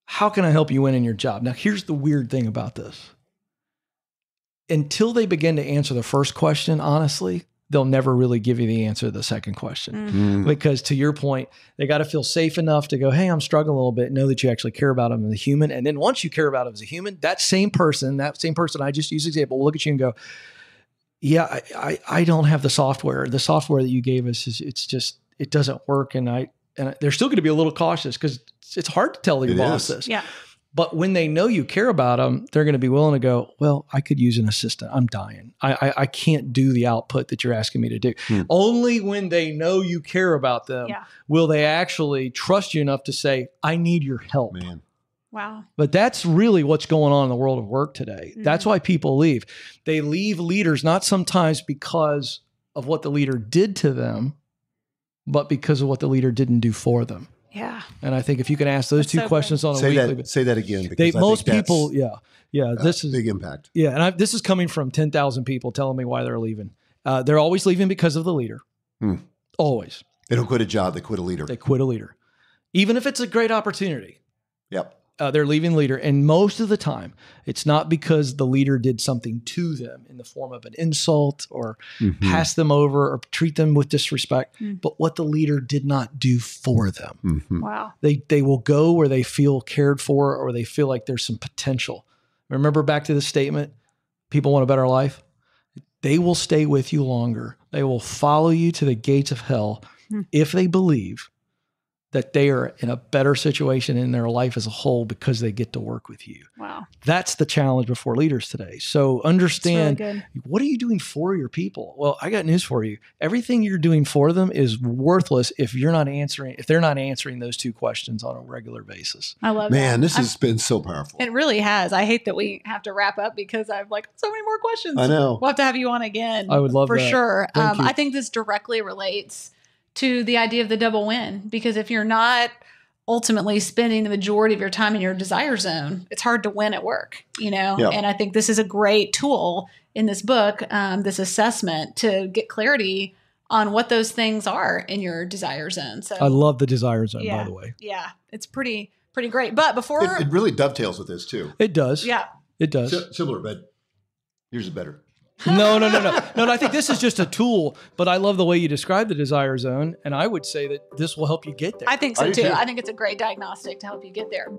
how can I help you win in your job? Now, here's the weird thing about this. Until they begin to answer the first question, honestly, they'll never really give you the answer to the second question. Because to your point, they got to feel safe enough to go, hey, I'm struggling a little bit, know that you actually care about them as a human. And then once you care about them as a human, that same person I just used example, will look at you and go, yeah, I don't have the software. The software that you gave us, it doesn't work. And they're still going to be a little cautious because it's hard to tell your boss this.
Yeah.
But when they know you care about them, they're going to be willing to go, well, I could use an assistant. I'm dying. I can't do the output that you're asking me to do. Only when they know you care about them will they actually trust you enough to say, I need your help.
Man.
Wow.
But that's really what's going on in the world of work today. That's why people leave. They leave leaders not sometimes because of what the leader did to them, but because of what the leader didn't do for them.
Yeah.
And I think if you can ask those two questions on a weekly basis.
Say that again. Because
most people, this is
big impact.
Yeah. And this is coming from 10,000 people telling me why they're leaving. They're always leaving because of the leader. Always.
They don't quit a job. They quit a leader.
They quit a leader. Even if it's a great opportunity.
Yep.
They're leaving leader. And most of the time, it's not because the leader did something to them in the form of an insult or pass them over or treat them with disrespect, but what the leader did not do for them.
Wow.
They will go where they feel cared for or they feel like there's some potential. Remember back to the statement, people want a better life? They will stay with you longer. They will follow you to the gates of hell if they believe that they are in a better situation in their life as a whole because they get to work with you.
Wow.
That's the challenge before leaders today. So understand,
really
what are you doing for your people? Well, I got news for you. Everything you're doing for them is worthless if they're not answering those two questions on a regular basis.
I love
Man,
that.
this has been so powerful.
It really has. I hate that we have to wrap up because I've so many more questions.
I know.
We'll have to have you on again.
I would love
for
that.
sure.
Thank you.
I think this directly relates to the idea of the double win, because if you're not ultimately spending the majority of your time in your desire zone, it's hard to win at work, And I think this is a great tool in this book, this assessment, to get clarity on what those things are in your desire zone. So
I love the desire zone, by the way.
Yeah, it's pretty great. But before
it really dovetails with this too.
It does.
Yeah,
it does.
Similar, but yours is better.
No. I think this is just a tool, but I love the way you describe the desire zone. And I would say that this will help you get there.
I think so too. I think it's a great diagnostic to help you get there.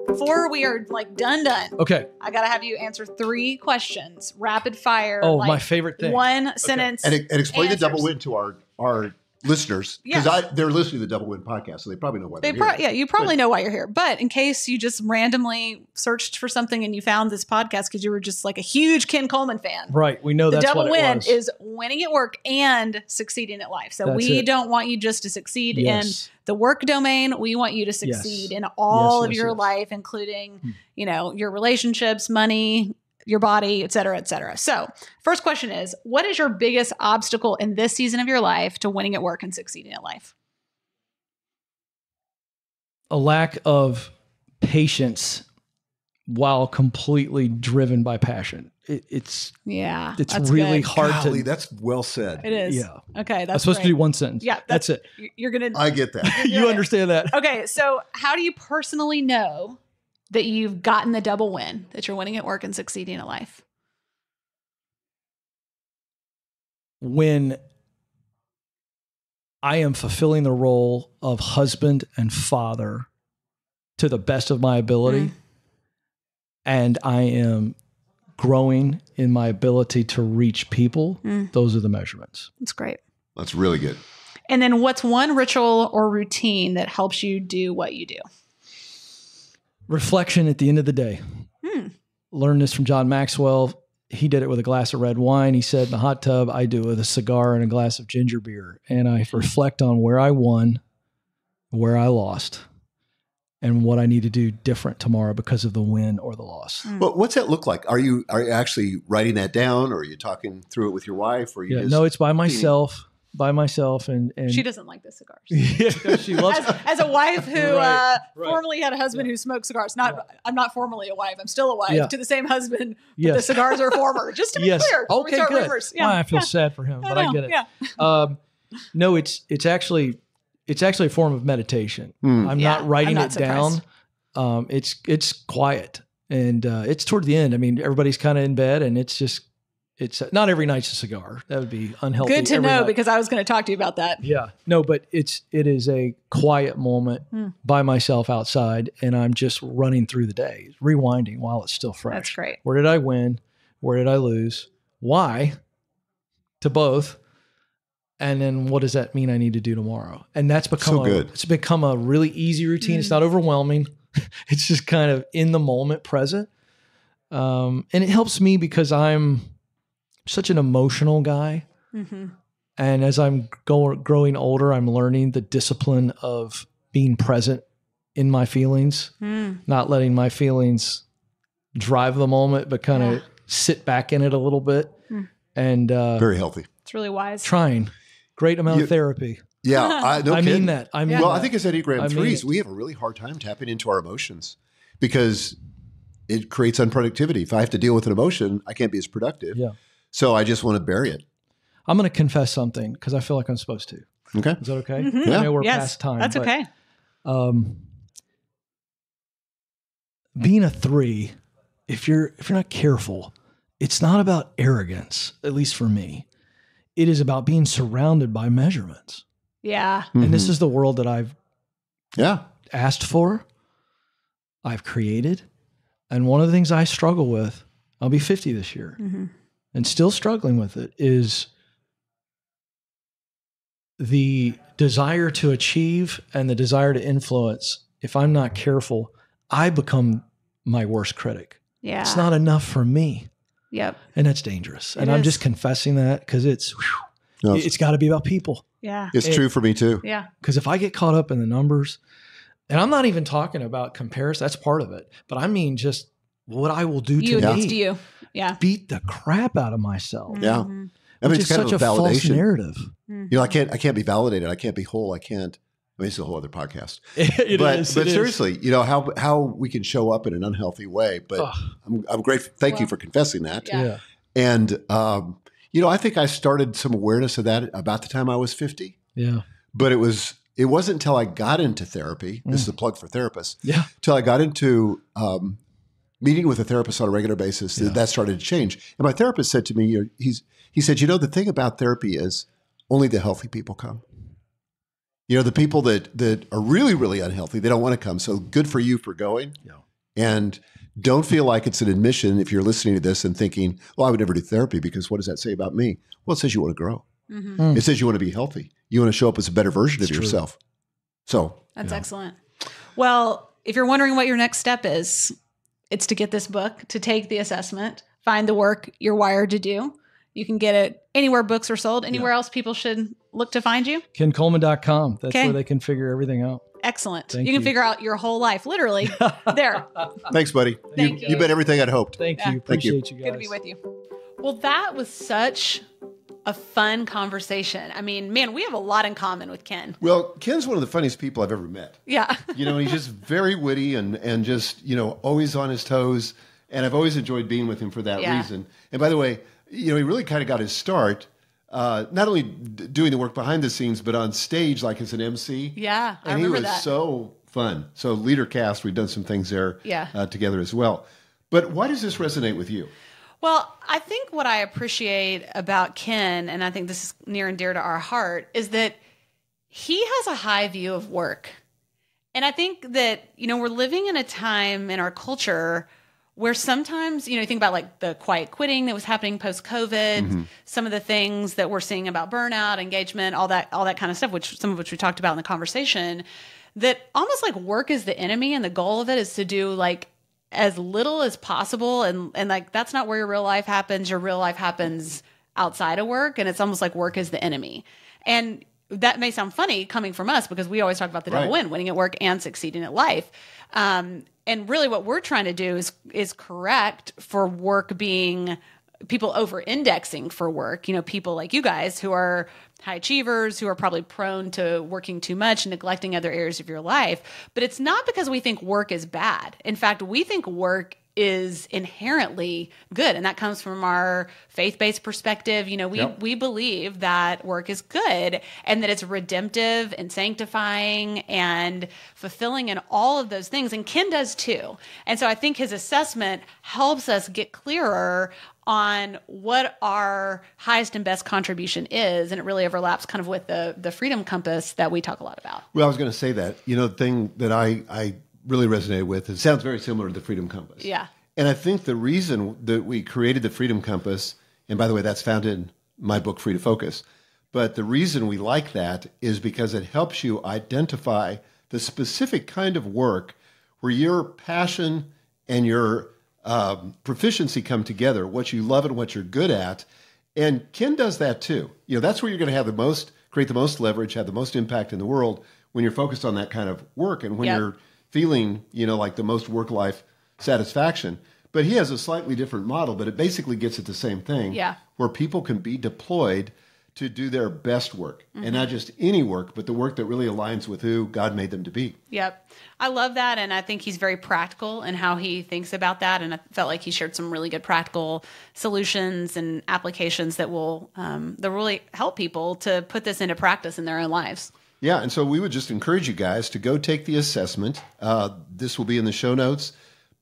Before we are done.
Okay.
I got to have you answer 3 questions, rapid fire.
Oh, my favorite thing.
One sentence.
And explain
answers.
the double win to our listeners, because they're listening to the Double Win podcast, so they probably know why they're here.
Yeah, you probably know why you're here. But in case you just randomly searched for something and you found this podcast because you were just a huge Ken Coleman fan.
Right. We know that's what it was.
The double win is winning at work and sucsucceeding at life. So we don't want you just to succeed in the work domain. We want you to succeed in all of your life, including, your relationships, money, your body, et cetera, et cetera. So first question is, what is your biggest obstacle in this season of your life to winning at work and succeeding at life?
A lack of patience while completely driven by passion. It's really
good.
hard
Golly,
to.
that's well said.
It is.
Yeah.
Okay.
I'm
That's
supposed
great.
to do one sentence.
Yeah.
That's it.
You're going to.
I get that.
You understand that?
Okay. So how do you personally know that you've gotten the double win, that you're winning at work and succeeding at life?
When I am fulfilling the role of husband and father to the best of my ability, and I am growing in my ability to reach people, those are the measurements.
That's great.
That's really good.
And then what's one ritual or routine that helps you do what you do?
Reflection at the end of the day. Learned this from John Maxwell. He did it with a glass of red wine. He said, in the hot tub, I do it with a cigar and a glass of ginger beer. And I reflect on where I won, where I lost, and what I need to do different tomorrow because of the win or the loss.
Well, what's that look like? Are you actually writing that down, or are you talking through it with your wife? Or are you just
no, it's by myself. And
She doesn't like the cigars.
Yeah, she loves
as a wife who
Right.
formerly had a husband who smoked cigars. I'm not formerly a wife. I'm still a wife
Yeah.
to the same husband. But
Yes.
the cigars are former. Just to be clear. before we
Okay,
start
good.
rumors.
Well, I feel sad for him, but I
know,
get it.
yeah.
No, it's actually a form of meditation. I'm
Yeah,
not writing
I'm not
it down. It's quiet, and it's toward the end. I mean, everybody's kind of in bed, and it's not every night's a cigar. That would be unhealthy.
Good to
every
know
night.
because I was going to talk to you about that.
Yeah, no, but it is a quiet moment by myself outside, and I'm just running through the day, rewinding while it's still fresh.
That's great.
Where did I win? Where did I lose? Why? To both. And then what does that mean I need to do tomorrow? And that's become it's become a really easy routine. It's not overwhelming. It's just kind of in the moment present. And it helps me because I'm such an emotional guy. And as I'm growing older, I'm learning the discipline of being present in my feelings, not letting my feelings drive the moment, but kind of sit back in it a little bit. And
very healthy.
It's really wise.
Trying. Great amount of therapy.
Yeah,
I mean that. I mean,
well,
that.
I think as Enneagram
I mean
3s,
it.
we have a really hard time tapping into our emotions because it creates unproductivity. If I have to deal with an emotion, I can't be as productive.
Yeah.
So I just want to bury it.
I'm going to confess something because I feel like I'm supposed to.
Okay.
Is that okay?
Yeah.
I know we're
Yes,
past time.
that's
but,
okay.
Being a 3, if you're not careful, it's not about arrogance, at least for me. It is about being surrounded by measurements.
Yeah.
And this is the world that I've
Yeah.
asked for, I've created. And one of the things I struggle with, I'll be 50 this year, and still struggling with it, is the desire to achieve and the desire to influence. If I'm not careful, I become my worst critic.
Yeah.
It's not enough for me.
Yep.
And that's dangerous. And
It
I'm
is.
just confessing that because it's
No,
got to be about people.
Yeah.
it's true for me too.
Yeah.
Because if I get caught up in the numbers, and I'm not even talking about comparison, that's part of it. But I mean just what I will do
You
to
against
me.
you. Yeah.
Beat the crap out of myself.
Yeah. I mean,
Which
it's
is
kind
such
of
a
a
false
validation.
narrative.
You know, I can't be validated. I can't be whole. I can't. I mean, it's a whole other podcast.
It
but
is.
seriously, you know how we can show up in an unhealthy way. But I'm grateful. Thank you for confessing that.
Yeah.
And you know, I think I started some awareness of that about the time I was 50.
Yeah.
But it wasn't until I got into therapy. This is a plug for therapists.
Yeah.
Till I got into meeting with a therapist on a regular basis, that started to change. And my therapist said to me, he said, you know, the thing about therapy is only the healthy people come. You know, the people that are really, really unhealthy, they don't want to come. So good for you for going.
Yeah.
And don't feel like it's an admission if you're listening to this and thinking, well, I would never do therapy because what does that say about me? Well, it says you want to grow. It says you want to be healthy. You want to show up as a better version of yourself. So
That's excellent. Well, if you're wondering what your next step is, it's to get this book, to take the assessment, find the work you're wired to do. You can get it anywhere books are sold. Anywhere else people should look to find you?
KenColeman.com. That's
Okay.
where they can figure everything out.
Excellent.
Thank
You can
you.
figure out your whole life, literally, there.
thanks, buddy.
Thank you.
You've been everything I'd hoped.
Thank
Yeah.
you.
Thank you.
Appreciate you guys.
Good to be with you. Well, that was such a fun conversation. I mean, man, we have a lot in common with Ken.
Well, Ken's one of the funniest people I've ever met.
Yeah.
He's just very witty and just, always on his toes. And I've always enjoyed being with him for that reason. And by the way, he really kind of got his start, not only doing the work behind the scenes, but on stage, like as an MC.
Yeah, I remember that.
And he was so fun. So Leader Cast, we've done some things there together as well. But why does this resonate with you?
Well, I think what I appreciate about Ken, and I think this is near and dear to our heart, is that he has a high view of work. And I think that, we're living in a time in our culture where sometimes, you think about like the quiet quitting that was happening post-COVID, some of the things that we're seeing about burnout, engagement, all that kind of stuff, some of which we talked about in the conversation, that almost like work is the enemy, and the goal of it is to do like as little as possible. And like, that's not where your real life happens. Your real life happens outside of work. And it's almost like work is the enemy. And that may sound funny coming from us because we always talk about the double win, winning at work and succeeding at life. And really what we're trying to do is correct for work being people over-indexing for work, people like you guys who are high achievers, who are probably prone to working too much and neglecting other areas of your life. But it's not because we think work is bad. In fact, we think work is inherently good. And that comes from our faith-based perspective. We believe that work is good and that it's redemptive and sanctifying and fulfilling and all of those things. And Ken does too. And so I think his assessment helps us get clearer on what our highest and best contribution is. And it really overlaps kind of with the freedom compass that we talk a lot about.
Well, I was going to say that, the thing that I really resonated with, it sounds very similar to the freedom compass.
Yeah.
And I think the reason that we created the freedom compass, and by the way, that's found in my book, Free to Focus, but the reason we like that is because it helps you identify the specific kind of work where your passion and your proficiency come together, what you love and what you're good at. And Ken does that too. That's where you're going to have create the most leverage, have the most impact in the world when you're focused on that kind of work and when you're feeling, like the most work-life satisfaction. But he has a slightly different model, but it basically gets at the same thing, where people can be deployed to do their best work, and not just any work, but the work that really aligns with who God made them to be.
Yep. I love that. And I think he's very practical in how he thinks about that. And I felt like he shared some really good practical solutions and applications that will really help people to put this into practice in their own lives.
Yeah, and so we would just encourage you guys to go take the assessment. This will be in the show notes.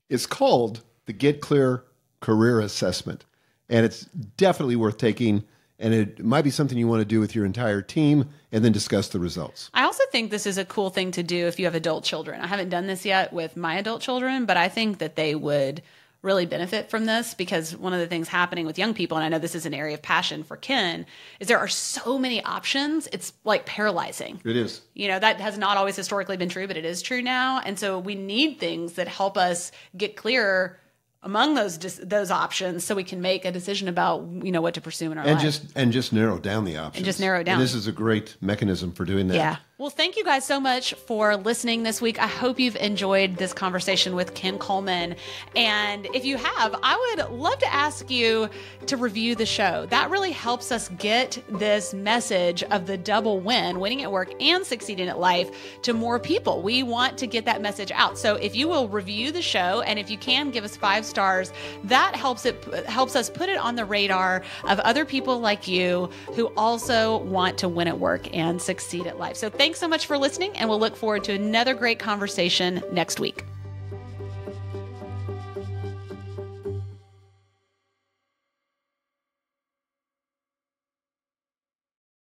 It's called the Get Clear Career Assessment, and it's definitely worth taking. And it might be something you want to do with your entire team and then discuss the results.
I also think this is a cool thing to do if you have adult children. I haven't done this yet with my adult children, but I think that they would really benefit from this because one of the things happening with young people, and I know this is an area of passion for Ken, is there are so many options. It's like paralyzing.
It is.
That has not always historically been true, but it is true now. And so we need things that help us get clear among those options so we can make a decision about, what to pursue in our life.
And just narrow down the options.
And just narrow it down.
And this is a great mechanism for doing that.
Yeah. Well, thank you guys so much for listening this week. I hope you've enjoyed this conversation with Ken Coleman. And if you have, I would love to ask you to review the show. That really helps us get this message of the double win, winning at work and succeeding at life, to more people. We want to get that message out. So if you will review the show, and if you can give us 5 stars, that helps us put it on the radar of other people like you who also want to win at work and succeed at life. So thanks so much for listening, and we'll look forward to another great conversation next week.